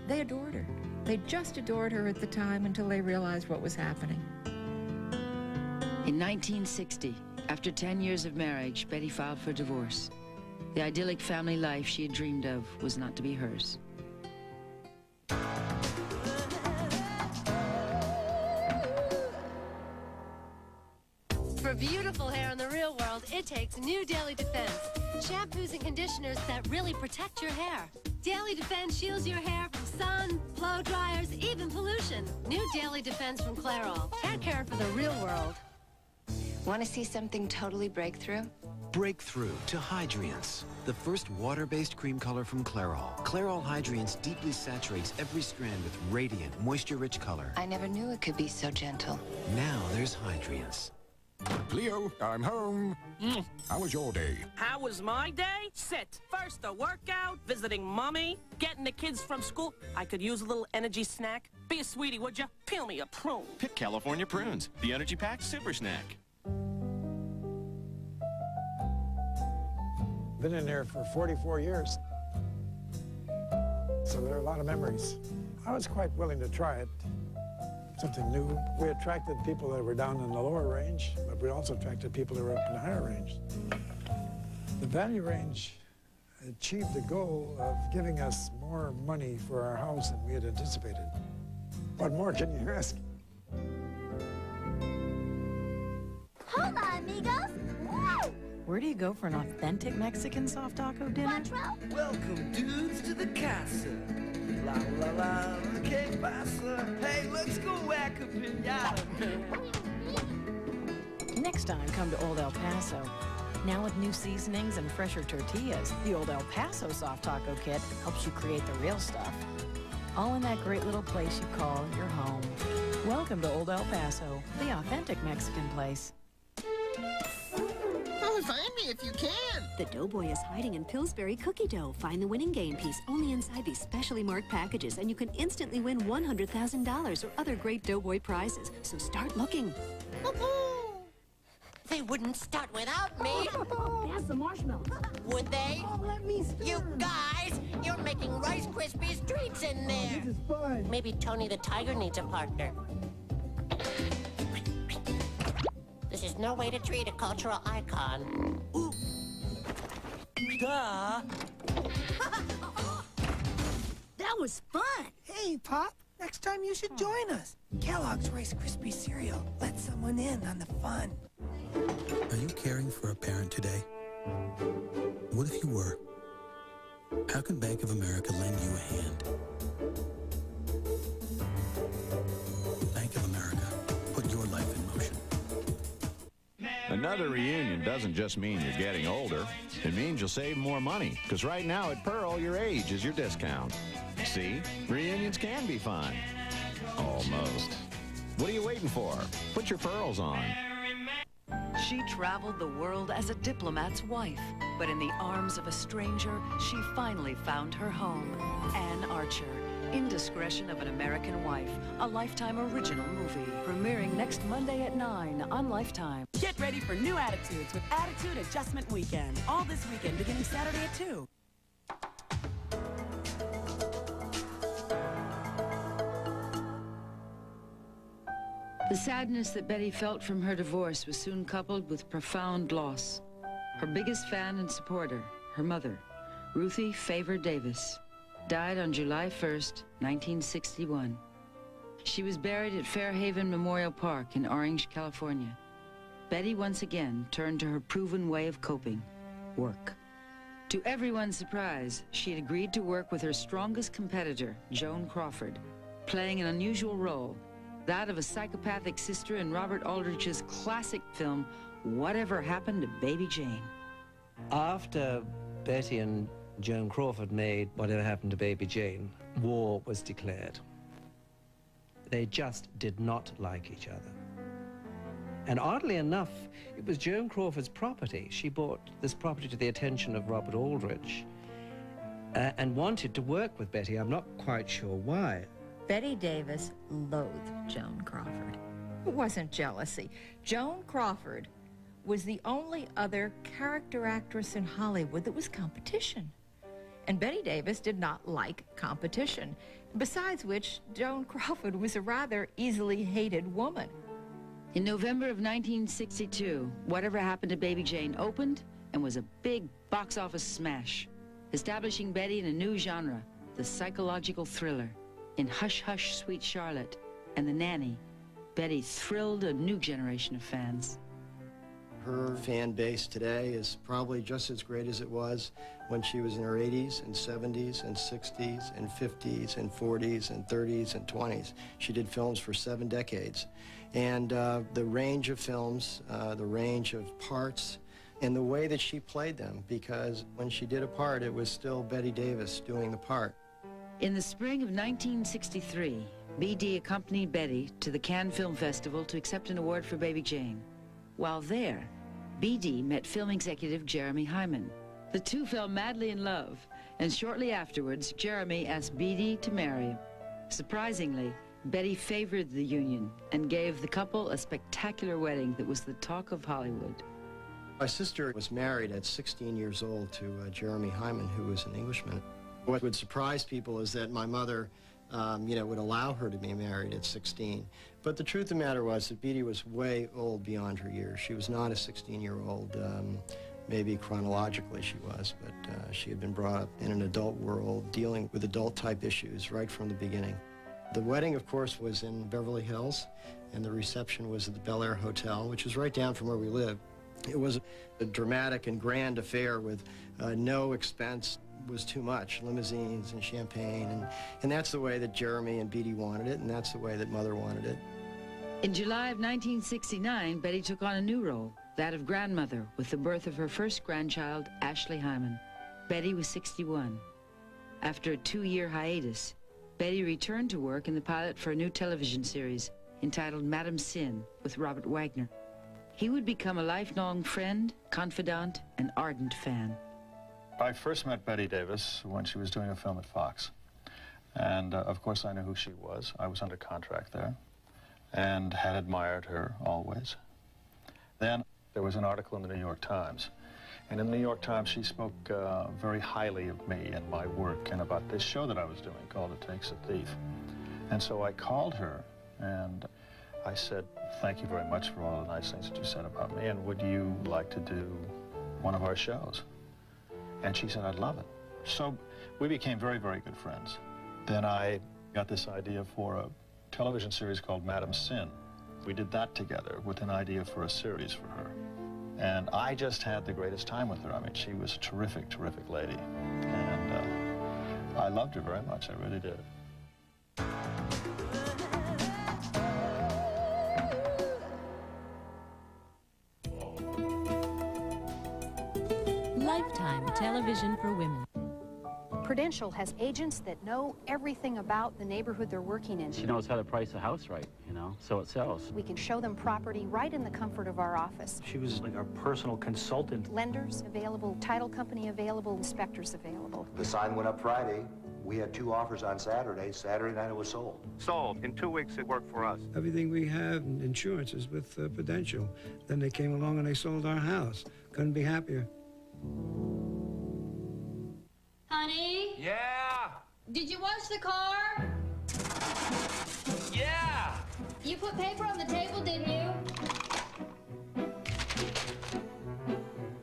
They adored her. They just adored her at the time until they realized what was happening. In 1960, after 10 years of marriage, Bette filed for divorce. The idyllic family life she had dreamed of was not to be hers. For beautiful hair in the real world, it takes New Daily Defense. Shampoos and conditioners that really protect your hair. Daily Defense shields your hair from sun, blow dryers, even pollution. New Daily Defense from Clairol. Hair care for the real world. Want to see something totally breakthrough? Breakthrough to Hydrience, the first water-based cream color from Clairol. Clairol Hydrience deeply saturates every strand with radiant, moisture-rich color. I never knew it could be so gentle. Now there's Hydrience. Cleo, I'm home. How was your day? How was my day? Sit. First a workout, visiting mommy, getting the kids from school. I could use a little energy snack. Be a sweetie, would you? Peel me a prune. Pick California prunes, the energy-packed super snack. Been in there for 44 years. So there are a lot of memories. I was quite willing to try it. Something new. We attracted people that were down in the lower range, but we also attracted people that were up in the higher range. The value range achieved the goal of giving us more money for our house than we had anticipated. What more can you ask? Hola, amigos! Woo! Where do you go for an authentic Mexican soft taco dinner? Welcome, dudes, to the casa. La la la, que pasa? Hey, let's go whack a pinata, man. Next time, come to Old El Paso. Now with new seasonings and fresher tortillas, the Old El Paso soft taco kit helps you create the real stuff. All in that great little place you call your home. Welcome to Old El Paso, the authentic Mexican place. Oh, find me if you can. The Doughboy is hiding in Pillsbury cookie dough. Find the winning game piece only inside these specially marked packages, and you can instantly win $100,000 or other great Doughboy prizes. So start looking. They wouldn't start without me. Pass the marshmallows. Would they? Oh, let me stir. You guys, you're making Rice Krispies treats in there. This is fun. Maybe Tony the Tiger needs a partner. This is no way to treat a cultural icon. Ooh. Duh. That was fun. Hey, Pop. Next time you should join us. Kellogg's Rice Krispie cereal. Let someone in on the fun. Are you caring for a parent today? What if you were? How can Bank of America lend you a hand? Bank of America, put your life in motion. Another reunion doesn't just mean you're getting older. It means you'll save more money, because right now at Pearl, your age is your discount. See? Reunions can be fun. Almost. What are you waiting for? Put your pearls on. She traveled the world as a diplomat's wife, but in the arms of a stranger, she finally found her home. Anne Archer, Indiscretion of an American Wife, a Lifetime original movie. Premiering next Monday at 9 on Lifetime. Get ready for new attitudes with Attitude Adjustment Weekend. All this weekend beginning Saturday at 2. The sadness that Bette felt from her divorce was soon coupled with profound loss. Her biggest fan and supporter, her mother, Ruthie Favor Davis, died on July 1st, 1961. She was buried at Fairhaven Memorial Park in Orange, California. Bette once again turned to her proven way of coping, work. To everyone's surprise, she had agreed to work with her strongest competitor, Joan Crawford, playing an unusual role, that of a psychopathic sister in Robert Aldrich's classic film, Whatever Happened to Baby Jane. After Bette and Joan Crawford made Whatever Happened to Baby Jane, war was declared. They just did not like each other. And oddly enough, it was Joan Crawford's property. She brought this property to the attention of Robert Aldrich and wanted to work with Bette. I'm not quite sure why. Bette Davis loathed Joan Crawford. It wasn't jealousy. Joan Crawford was the only other character actress in Hollywood that was competition. And Bette Davis did not like competition. Besides which, Joan Crawford was a rather easily hated woman. In November of 1962, Whatever Happened to Baby Jane opened and was a big box office smash, establishing Bette in a new genre, the psychological thriller. In Hush Hush, Sweet Charlotte and The Nanny, Bette thrilled a new generation of fans. Her fan base today is probably just as great as it was when she was in her 80s and 70s and 60s and 50s and 40s and 30s and 20s. She did films for 7 decades. And the range of films, the range of parts, and the way that she played them, because when she did a part, it was still Bette Davis doing the part. In the spring of 1963, B.D. accompanied Bette to the Cannes Film Festival to accept an award for Baby Jane. While there, B.D. met film executive Jeremy Hyman. The two fell madly in love, and shortly afterwards, Jeremy asked B.D. to marry him. Surprisingly, Bette favored the union and gave the couple a spectacular wedding that was the talk of Hollywood. My sister was married at 16 years old to Jeremy Hyman, who was an Englishman. What would surprise people is that my mother, would allow her to be married at 16. But the truth of the matter was that Bette was way old beyond her years. She was not a 16-year-old. Maybe chronologically she was, but she had been brought up in an adult world, dealing with adult-type issues right from the beginning. The wedding, of course, was in Beverly Hills, and the reception was at the Bel Air Hotel, which is right down from where we live. It was a dramatic and grand affair with no expense was too much, limousines and champagne, and that's the way that Jeremy and Bette wanted it, and that's the way that Mother wanted it. In July of 1969, Bette took on a new role, that of grandmother, with the birth of her first grandchild, Ashley Hyman. Bette was 61. After a 2-year hiatus, Bette returned to work in the pilot for a new television series entitled Madam Sin with Robert Wagner. He would become a lifelong friend, confidant, and ardent fan. I first met Bette Davis when she was doing a film at Fox. And of course I knew who she was. I was under contract there and had admired her always. Then there was an article in the New York Times. And in the New York Times, she spoke very highly of me and my work and about this show that I was doing called It Takes a Thief. And so I called her and I said, thank you very much for all the nice things that you said about me, and would you like to do one of our shows? And she said, I'd love it. So we became very, very good friends. Then I got this idea for a television series called Madam Sin. We did that together with an idea for a series for her. And I just had the greatest time with her. I mean, she was a terrific, terrific lady. And I loved her very much, I really did. Lifetime television for women. Prudential has agents that know everything about the neighborhood they're working in. She knows how to price a house right, so it sells. We can show them property right in the comfort of our office. She was like our personal consultant. Lenders available, title company available, inspectors available. The sign went up Friday. We had 2 offers on Saturday. Saturday night it was sold. Sold. In 2 weeks it worked for us. Everything we have in insurance is with Prudential. Then they came along and they sold our house. Couldn't be happier. Honey? Yeah? Did you wash the car? Yeah! You put paper on the table, didn't you?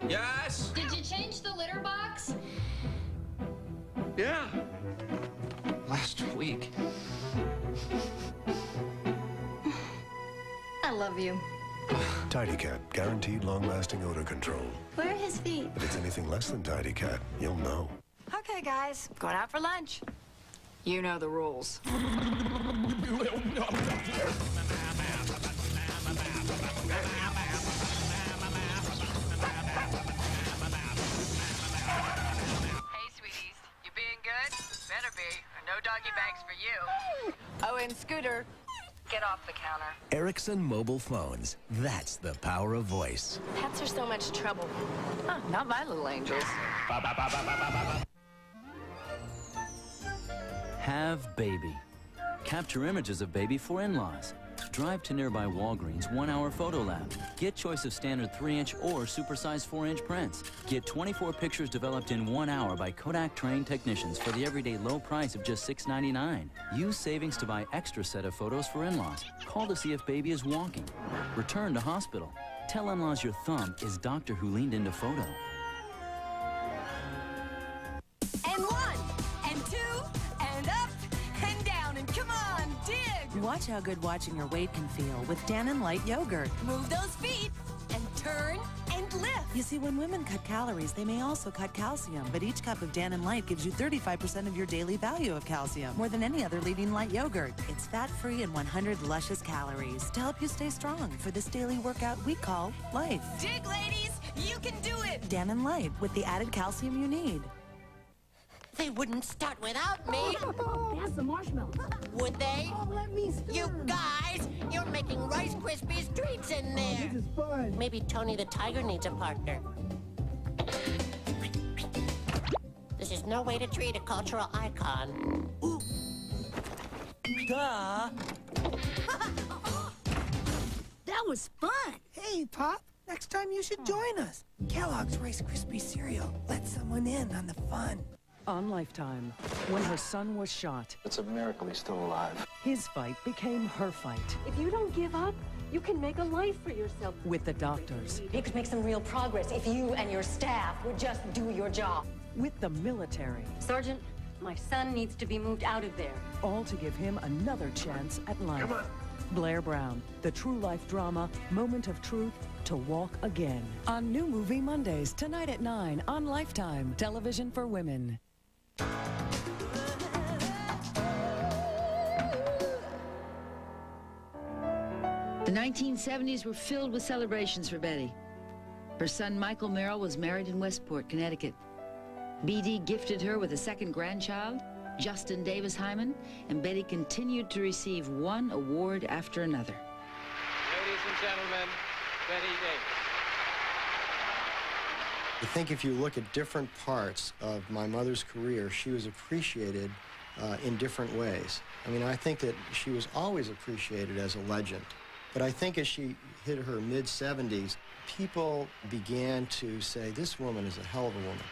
Yes? Did you change the litter box? Yeah. Last week. I love you. Tidy Cat, guaranteed long-lasting odor control. Where are his feet? If it's anything less than Tidy Cat, you'll know. Okay, guys, going out for lunch. You know the rules. Hey, sweeties, you being good? Better be, or no doggy bags for you. Oh, and Scooter, get off the counter. Ericsson mobile phones. That's the power of voice. Pets are so much trouble. Huh, not my little angels. Have baby. Capture images of baby for in-laws. Drive to nearby Walgreens 1-hour photo lab. Get choice of standard 3-inch or supersized 4-inch prints. Get 24 pictures developed in 1 hour by Kodak trained technicians for the everyday low price of just $6.99. Use savings to buy extra set of photos for in-laws. Call to see if baby is walking. Return to hospital. Tell in-laws your thumb is doctor who leaned into photo. And 1, and 2, and up, and down, and come on, dig! Watch how good watching your weight can feel with Dannon Light Yogurt. Move those feet, and turn, and lift. You see, when women cut calories, they may also cut calcium, but each cup of Dannon Light gives you 35% of your daily value of calcium, more than any other leading light yogurt. It's fat-free and 100 luscious calories to help you stay strong for this daily workout we call life. Dig, ladies, you can do it! Dannon Light, with the added calcium you need. They wouldn't start without me. They have some marshmallows. Would they? Oh, let me stir. You guys, you're making Rice Krispies treats in there. This is fun. Maybe Tony the Tiger needs a partner. This is no way to treat a cultural icon. Ooh. Duh. That was fun. Hey, Pop. Next time you should join us. Kellogg's Rice Krispie cereal. Let someone in on the fun. On Lifetime, when her son was shot, It's a miracle he's still alive. his fight became her fight. If you don't give up, you can make a life for yourself. With the doctors, You could make some real progress if you and your staff would just do your job. with the military, Sergeant, my son needs to be moved out of there. all to give him another chance at life. Come on. Blair Brown, the true life drama, Moment of Truth, to walk again. On New Movie Mondays, tonight at 9 on Lifetime, television for women. The 1970s were filled with celebrations for Betty. Her son Michael Merrill was married in Westport, Connecticut. BD gifted her with a second grandchild, Justin Davis Hyman, and Betty continued to receive one award after another. Ladies and gentlemen, Betty Davis. I think if you look at different parts of my mother's career, she was appreciated in different ways. I mean, I think that she was always appreciated as a legend. But I think as she hit her mid-70s, people began to say, this woman is a hell of a woman.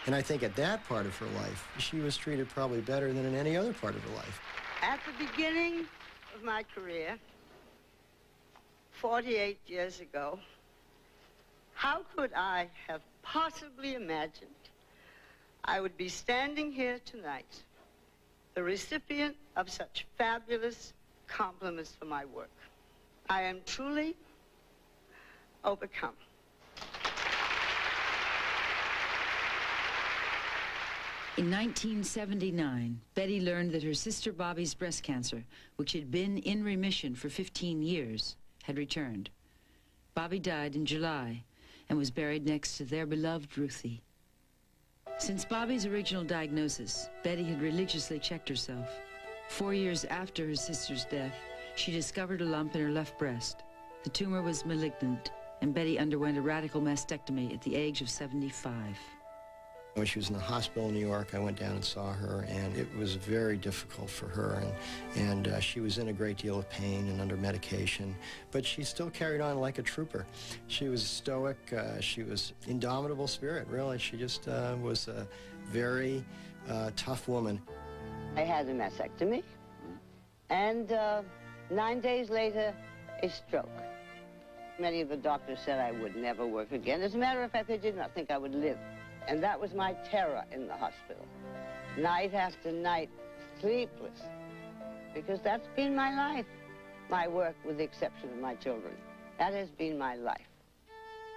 And I think at that part of her life, she was treated probably better than in any other part of her life. At the beginning of my career, 48 years ago, how could I have possibly imagined I would be standing here tonight, the recipient of such fabulous compliments for my work? I am truly overcome. In 1979, Betty learned that her sister Bobby's breast cancer, which had been in remission for 15 years, had returned. Bobby died in July and was buried next to their beloved Ruthie. Since Bobby's original diagnosis, Betty had religiously checked herself. 4 years after her sister's death, she discovered a lump in her left breast. The tumor was malignant, and Betty underwent a radical mastectomy at the age of 75. When she was in the hospital in New York, I went down and saw her, and it was very difficult for her, and she was in a great deal of pain and under medication, but she still carried on like a trooper. She was stoic, she was indomitable spirit, really. She just was a very tough woman. I had a mastectomy, and 9 days later, a stroke. Many of the doctors said I would never work again. As a matter of fact, they did not think I would live. And that was my terror in the hospital. Night after night, sleepless. Because that's been my life. My work, with the exception of my children. That has been my life.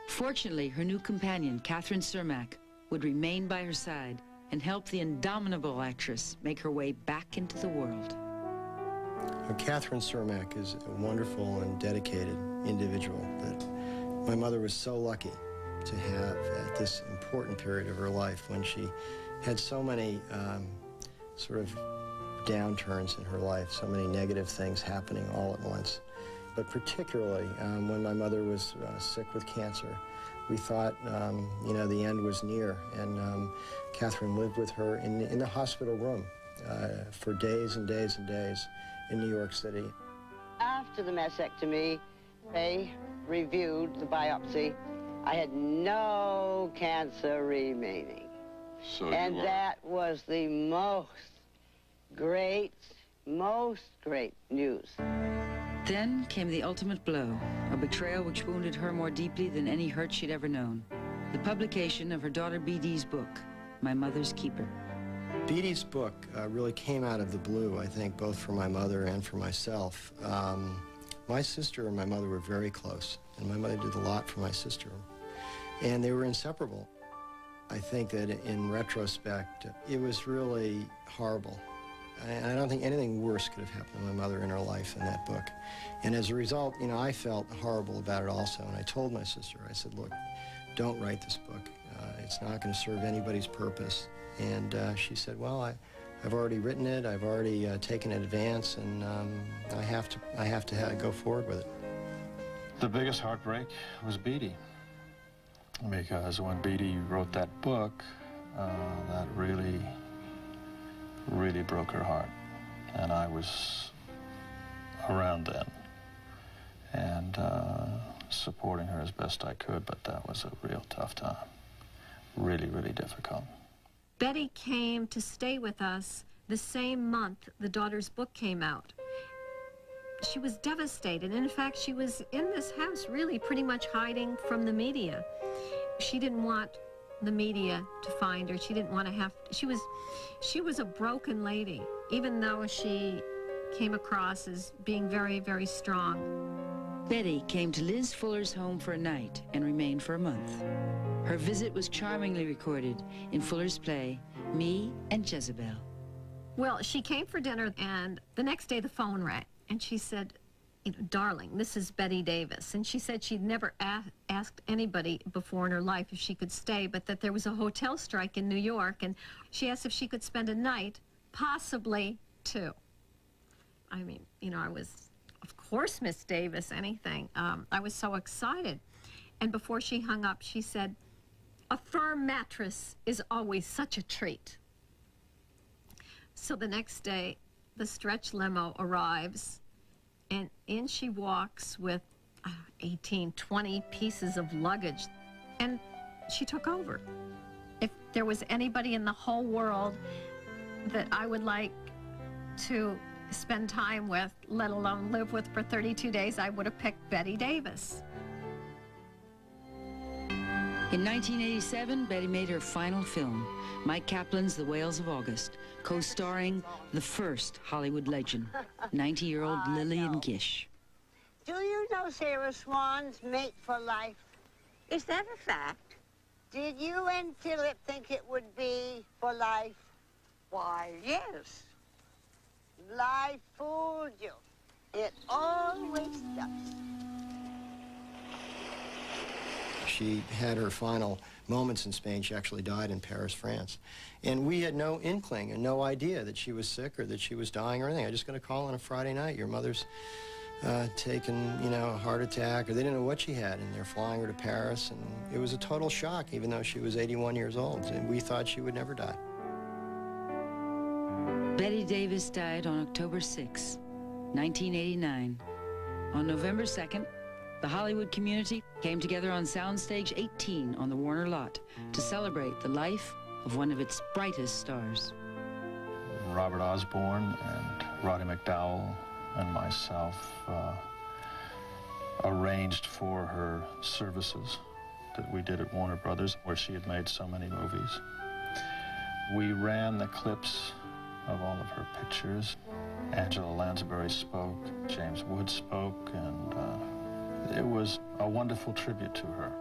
Fortunately, her new companion, Catherine Cermak, would remain by her side and help the indomitable actress make her way back into the world. Catherine Cermak is a wonderful and dedicated individual that my mother was so lucky to have at this important period of her life when she had so many sort of downturns in her life, so many negative things happening all at once. But particularly when my mother was sick with cancer, we thought, you know, the end was near, and Catherine lived with her in the hospital room for days and days and days in New York City. After the mastectomy, they reviewed the biopsy. I had no cancer remaining. And that was the most great news. Then came the ultimate blow, a betrayal which wounded her more deeply than any hurt she'd ever known. The publication of her daughter Bette's book, My Mother's Keeper. Bette's book really came out of the blue, I think, both for my mother and for myself. My sister and my mother were very close, and my mother did a lot for my sister. And they were inseparable. I think that in retrospect, it was really horrible. And I don't think anything worse could have happened to my mother in her life than that book. And as a result, you know, I felt horrible about it also. And I told my sister, I said, look, don't write this book. It's not going to serve anybody's purpose. And she said, well, I've already written it. I've already taken an advance, and I have to go forward with it. The biggest heartbreak was Bette. Because when Bette wrote that book, that really broke her heart. And I was around then and supporting her as best I could, but that was a real tough time. Really, really difficult. Bette came to stay with us the same month the daughter's book came out. She was devastated. In fact, she was in this house really pretty much hiding from the media. She didn't want the media to find her. She didn't want to have, she was a broken lady, even though she came across as being very, very strong. Bette came to Liz Fuller's home for a night and remained for a month. Her visit was charmingly recorded in Fuller's play, Me and Jezebel. Well, she came for dinner, and the next day the phone rang, and she said, you know, darling, this is Bette Davis. And she said she'd never asked anybody before in her life if she could stay, but that there was a hotel strike in New York, and she asked if she could spend a night, possibly two. I mean, you know, I was, of course, Miss Davis, anything. I was so excited. And before she hung up, she said, a firm mattress is always such a treat. So the next day, the stretch limo arrives, and in she walks with 18, 20 pieces of luggage, and she took over. If there was anybody in the whole world that I would like to spend time with, let alone live with for 32 days, I would have picked Bette Davis. In 1987, Bette made her final film, Mike Kaplan's The Whales of August, co-starring the first Hollywood legend, 90-year-old Lillian Gish. Do you know Sarah Swan's mate for life? Is that a fact? Did you and Philip think it would be for life? Why, yes. Life fooled you. It always does. She had her final moments in Spain. She actually died in Paris, France. And we had no inkling and no idea that she was sick or that she was dying or anything. I just got a call on a Friday night. Your mother's taken, you know, a heart attack, or they didn't know what she had, and they're flying her to Paris. And it was a total shock, even though she was 81 years old, and we thought she would never die. Bette Davis died on October 6, 1989. On November 2nd, the Hollywood community came together on Soundstage 18 on the Warner lot to celebrate the life of one of its brightest stars. Robert Osborne and Roddy McDowell and myself arranged for her services that we did at Warner Brothers, where she had made so many movies. We ran the clips of all of her pictures. Angela Lansbury spoke, James Wood spoke, and It was a wonderful tribute to her.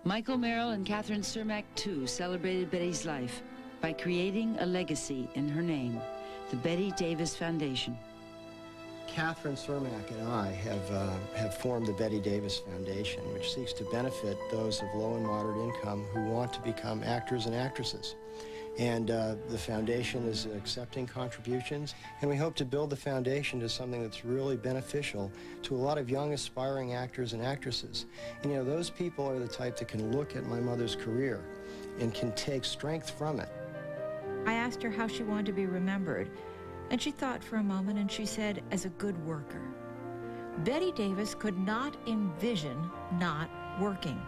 Michael Merrill and Catherine Cermak, too, celebrated Betty's life by creating a legacy in her name, the Bette Davis Foundation. Catherine Cermak and I have formed the Bette Davis Foundation, which seeks to benefit those of low and moderate income who want to become actors and actresses. And the foundation is accepting contributions, and we hope to build the foundation to something that's really beneficial to a lot of young aspiring actors and actresses. And you know, those people are the type that can look at my mother's career and can take strength from it. I asked her how she wanted to be remembered, and she thought for a moment and she said, as a good worker. Bette Davis could not envision not working.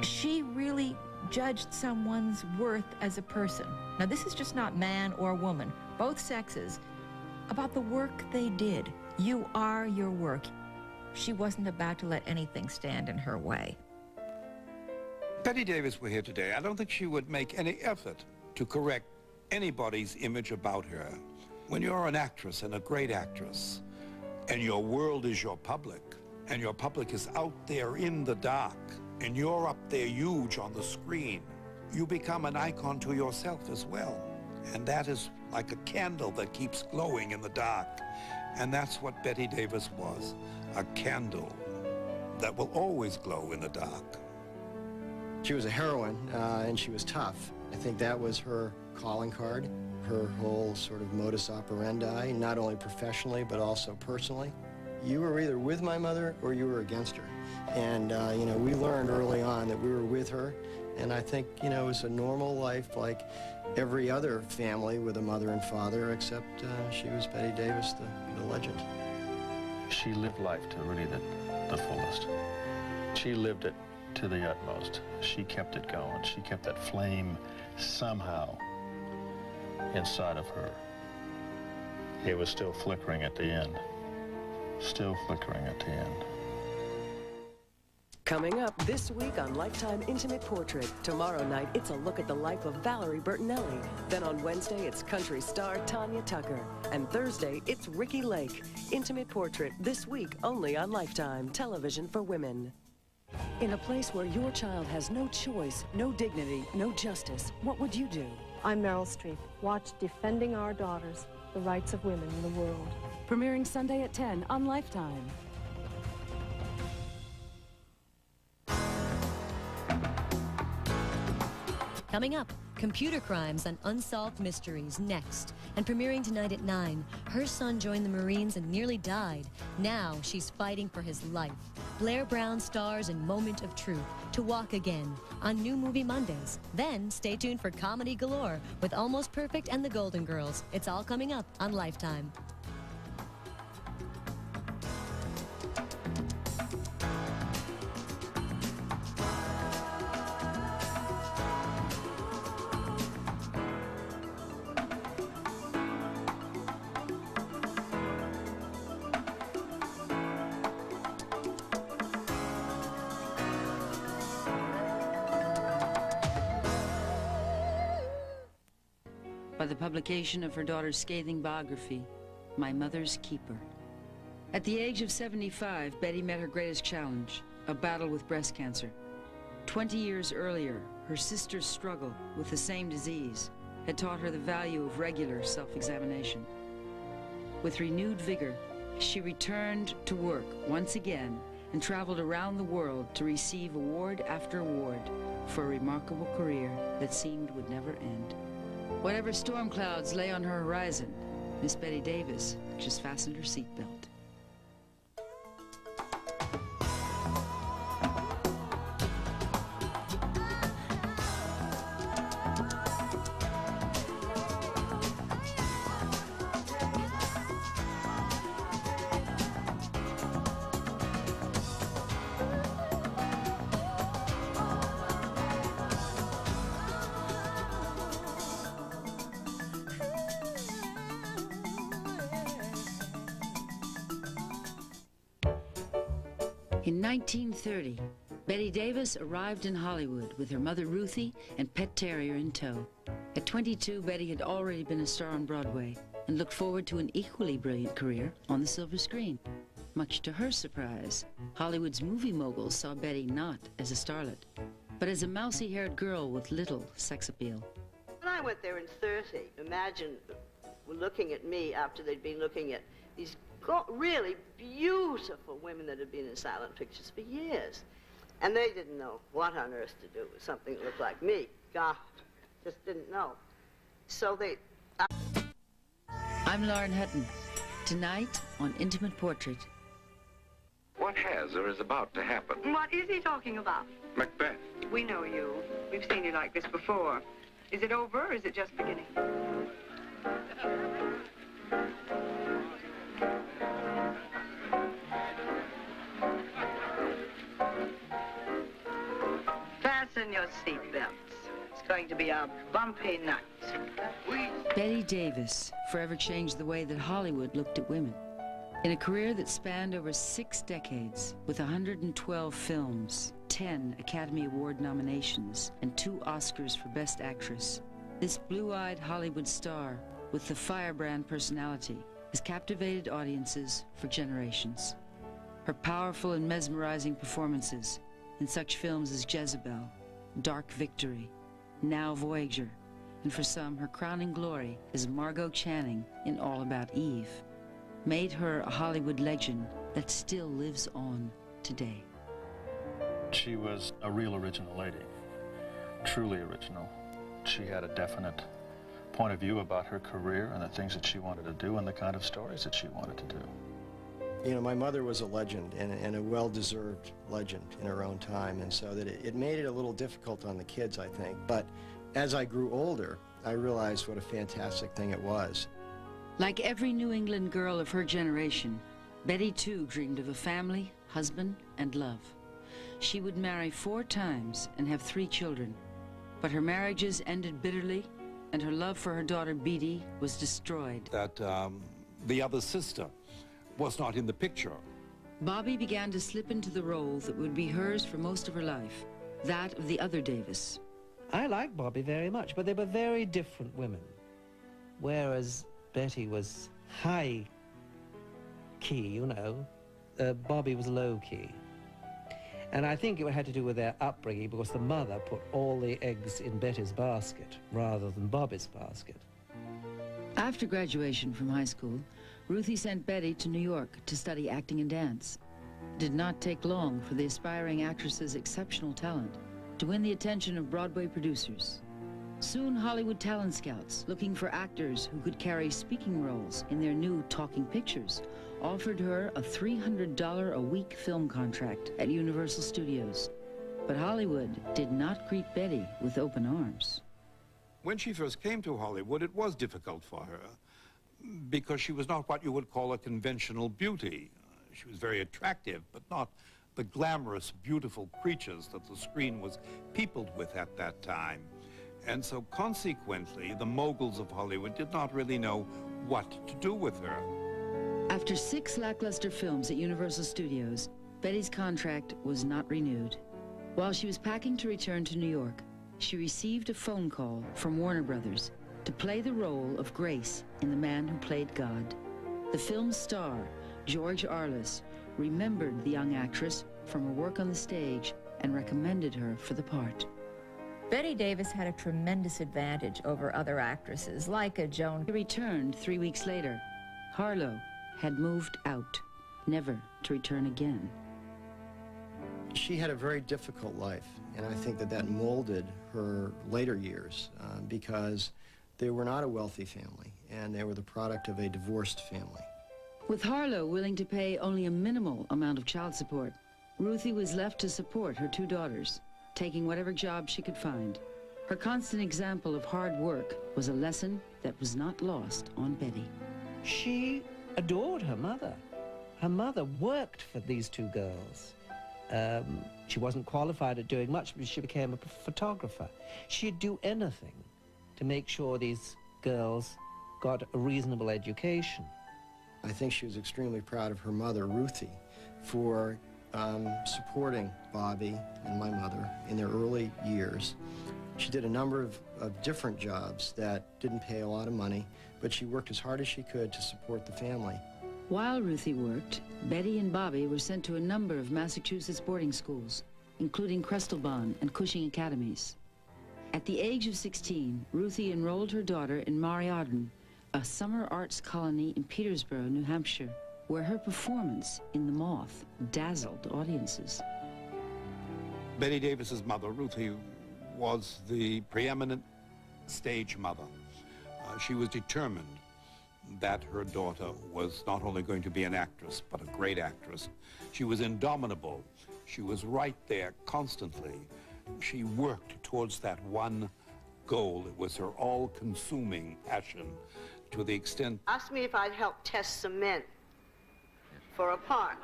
She really judged someone's worth as a person. Now, this is just not man or woman, both sexes, about the work they did. You are your work. She wasn't about to let anything stand in her way. Bette Davis were here today, I don't think she would make any effort to correct anybody's image about her. When you're an actress and a great actress, and your world is your public, and your public is out there in the dark, and you're up there huge on the screen, you become an icon to yourself as well. And that is like a candle that keeps glowing in the dark. And that's what Bette Davis was, a candle that will always glow in the dark. She was a heroine, and she was tough. I think that was her calling card, her whole sort of modus operandi, not only professionally, but also personally. You were either with my mother or you were against her. And, you know, we learned early on that we were with her. And I think, you know, it was a normal life like every other family with a mother and father, except she was Bette Davis, the legend. She lived life to really the fullest. She lived it to the utmost. She kept it going. She kept that flame somehow inside of her. It was still flickering at the end. Still flickering at the end. Coming up this week on Lifetime Intimate Portrait. Tomorrow night, it's a look at the life of Valerie Bertinelli. Then on Wednesday, it's country star Tanya Tucker. And Thursday, it's Ricky Lake. Intimate Portrait this week only on Lifetime Television for Women. In a place where your child has no choice, no dignity, no justice, what would you do? I'm Meryl Streep. Watch Defending Our Daughters, the Rights of Women in the World. Premiering Sunday at 10 on Lifetime. Coming up, computer crimes and unsolved mysteries next. And premiering tonight at 9, her son joined the Marines and nearly died. Now she's fighting for his life. Blair Brown stars in Moment of Truth, To Walk Again, on New Movie Mondays. Then stay tuned for comedy galore with Almost Perfect and The Golden Girls. It's all coming up on Lifetime. By the publication of her daughter's scathing biography, My Mother's Keeper. At the age of 75, Bette met her greatest challenge, a battle with breast cancer. 20 years earlier, her sister's struggle with the same disease had taught her the value of regular self-examination. With renewed vigor, she returned to work once again and traveled around the world to receive award after award for a remarkable career that seemed would never end. Whatever storm clouds lay on her horizon, Miss Bette Davis just fastened her seatbelt. In 1930, Bette Davis arrived in Hollywood with her mother Ruthie and pet terrier in tow. At 22, Bette had already been a star on Broadway and looked forward to an equally brilliant career on the silver screen. Much to her surprise, Hollywood's movie moguls saw Bette not as a starlet, but as a mousy-haired girl with little sex appeal. When I went there in 30, imagine looking at me after they'd been looking at these really beautiful women that had been in silent pictures for years. And they didn't know what on earth to do with something that looked like me. God, just didn't know. So they... I'm Lauren Hutton. Tonight on Intimate Portrait. What has or is about to happen? What is he talking about? Macbeth. We know you. We've seen you like this before. Is it over or is it just beginning? Fasten your seatbelts. It's going to be a bumpy night. Bette Davis forever changed the way that Hollywood looked at women. In a career that spanned over 6 decades, with 112 films, 10 Academy Award nominations, and 2 Oscars for Best Actress, this blue-eyed Hollywood star with the firebrand personality has captivated audiences for generations. Her powerful and mesmerizing performances in such films as Jezebel, Dark Victory, Now Voyager, and for some, her crowning glory as Margot Channing in All About Eve, made her a Hollywood legend that still lives on today. She was a real original lady, truly original. She had a definite point of view about her career and the things that she wanted to do and the kind of stories that she wanted to do. You know, my mother was a legend, and a well-deserved legend in her own time, and so that it made it a little difficult on the kids, I think. But as I grew older, I realized what a fantastic thing it was. Like every New England girl of her generation, Bette too dreamed of a family, husband, and love. She would marry 4 times and have 3 children, but her marriages ended bitterly, and her love for her daughter Bette was destroyed. That the other sister was not in the picture. Bobby began to slip into the role that would be hers for most of her life, that of the other Davis. I like Bobby very much, but they were very different women. Whereas Bette was high key, you know, Bobby was low key. And I think it had to do with their upbringing, because the mother put all the eggs in Bette's basket rather than Bobby's basket. After graduation from high school, Ruthie sent Bette to New York to study acting and dance. It did not take long for the aspiring actress's exceptional talent to win the attention of Broadway producers. Soon, Hollywood talent scouts, looking for actors who could carry speaking roles in their new talking pictures, offered her a $300 a week film contract at Universal Studios. But Hollywood did not greet Bette with open arms. When she first came to Hollywood, it was difficult for her because she was not what you would call a conventional beauty. She was very attractive, but not the glamorous, beautiful creatures that the screen was peopled with at that time. And so consequently, the moguls of Hollywood did not really know what to do with her. After 6 lackluster films at Universal Studios, Bette's contract was not renewed. While she was packing to return to New York, she received a phone call from Warner Brothers to play the role of Grace in The Man Who Played God. The film's star, George Arliss, remembered the young actress from her work on the stage and recommended her for the part. Bette Davis had a tremendous advantage over other actresses, like a Joan. She returned 3 weeks later. Harlow had moved out, never to return again. She had a very difficult life, and I think that molded her later years because they were not a wealthy family, and they were the product of a divorced family. With Harlow willing to pay only a minimal amount of child support, Ruthie was left to support her 2 daughters, taking whatever job she could find. Her constant example of hard work was a lesson that was not lost on Bette. She adored her mother. Her mother worked for these 2 girls. She wasn't qualified at doing much, but she became a photographer. She'd do anything to make sure these girls got a reasonable education. I think she was extremely proud of her mother, Ruthie, for supporting Bobby and my mother in their early years. She did a number of different jobs that didn't pay a lot of money, but she worked as hard as she could to support the family. While Ruthie worked, Betty and Bobby were sent to a number of Massachusetts boarding schools, including Crestelbaum and Cushing academies. At the age of 16, Ruthie enrolled her daughter in Mariaden, a summer arts colony in Petersboro, New Hampshire, where her performance in The Moth dazzled audiences. Bette Davis's mother, Ruthie, was the preeminent stage mother. She was determined that her daughter was not only going to be an actress, but a great actress. She was indomitable. She was right there constantly. She worked towards that one goal. It was her all-consuming passion to the extent... Asked me if I'd help test cement for a part.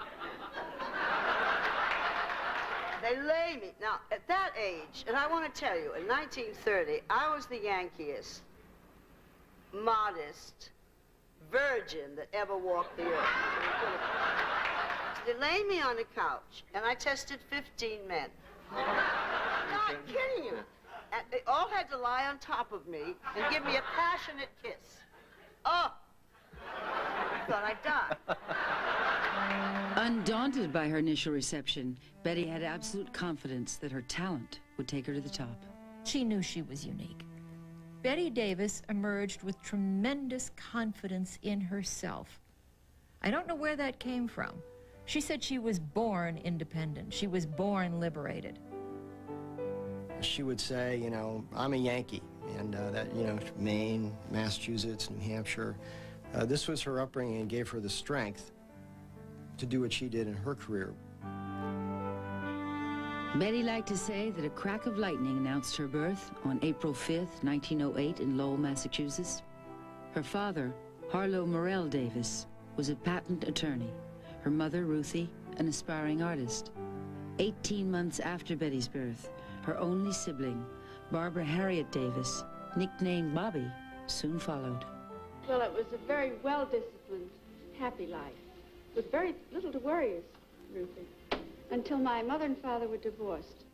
They lay me. Now, at that age, and I want to tell you, in 1930, I was the yankiest, modest virgin that ever walked the earth. They laid me on the couch, and I tested 15 men. Not kidding you. And they all had to lie on top of me and give me a passionate kiss. Oh! I thought I'd die. Undaunted by her initial reception, Betty had absolute confidence that her talent would take her to the top. She knew she was unique. Bette Davis emerged with tremendous confidence in herself. I don't know where that came from. She said she was born independent. She was born liberated. She would say, you know, I'm a Yankee, and that, you know, Maine, Massachusetts, New Hampshire. This was her upbringing and gave her the strength to do what she did in her career. Betty liked to say that a crack of lightning announced her birth on April 5th, 1908 in Lowell, Massachusetts. Her father, Harlow Morrell Davis, was a patent attorney. Her mother, Ruthie, an aspiring artist. 18 months after Betty's birth, her only sibling, Barbara Harriet Davis, nicknamed Bobby, soon followed. Well, it was a very well-disciplined, happy life, with very little to worry us, Ruthie, until my mother and father were divorced.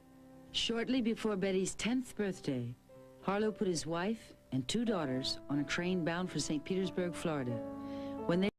Shortly before Betty's 10th birthday, Harlow put his wife and 2 daughters on a train bound for St. Petersburg, Florida. When they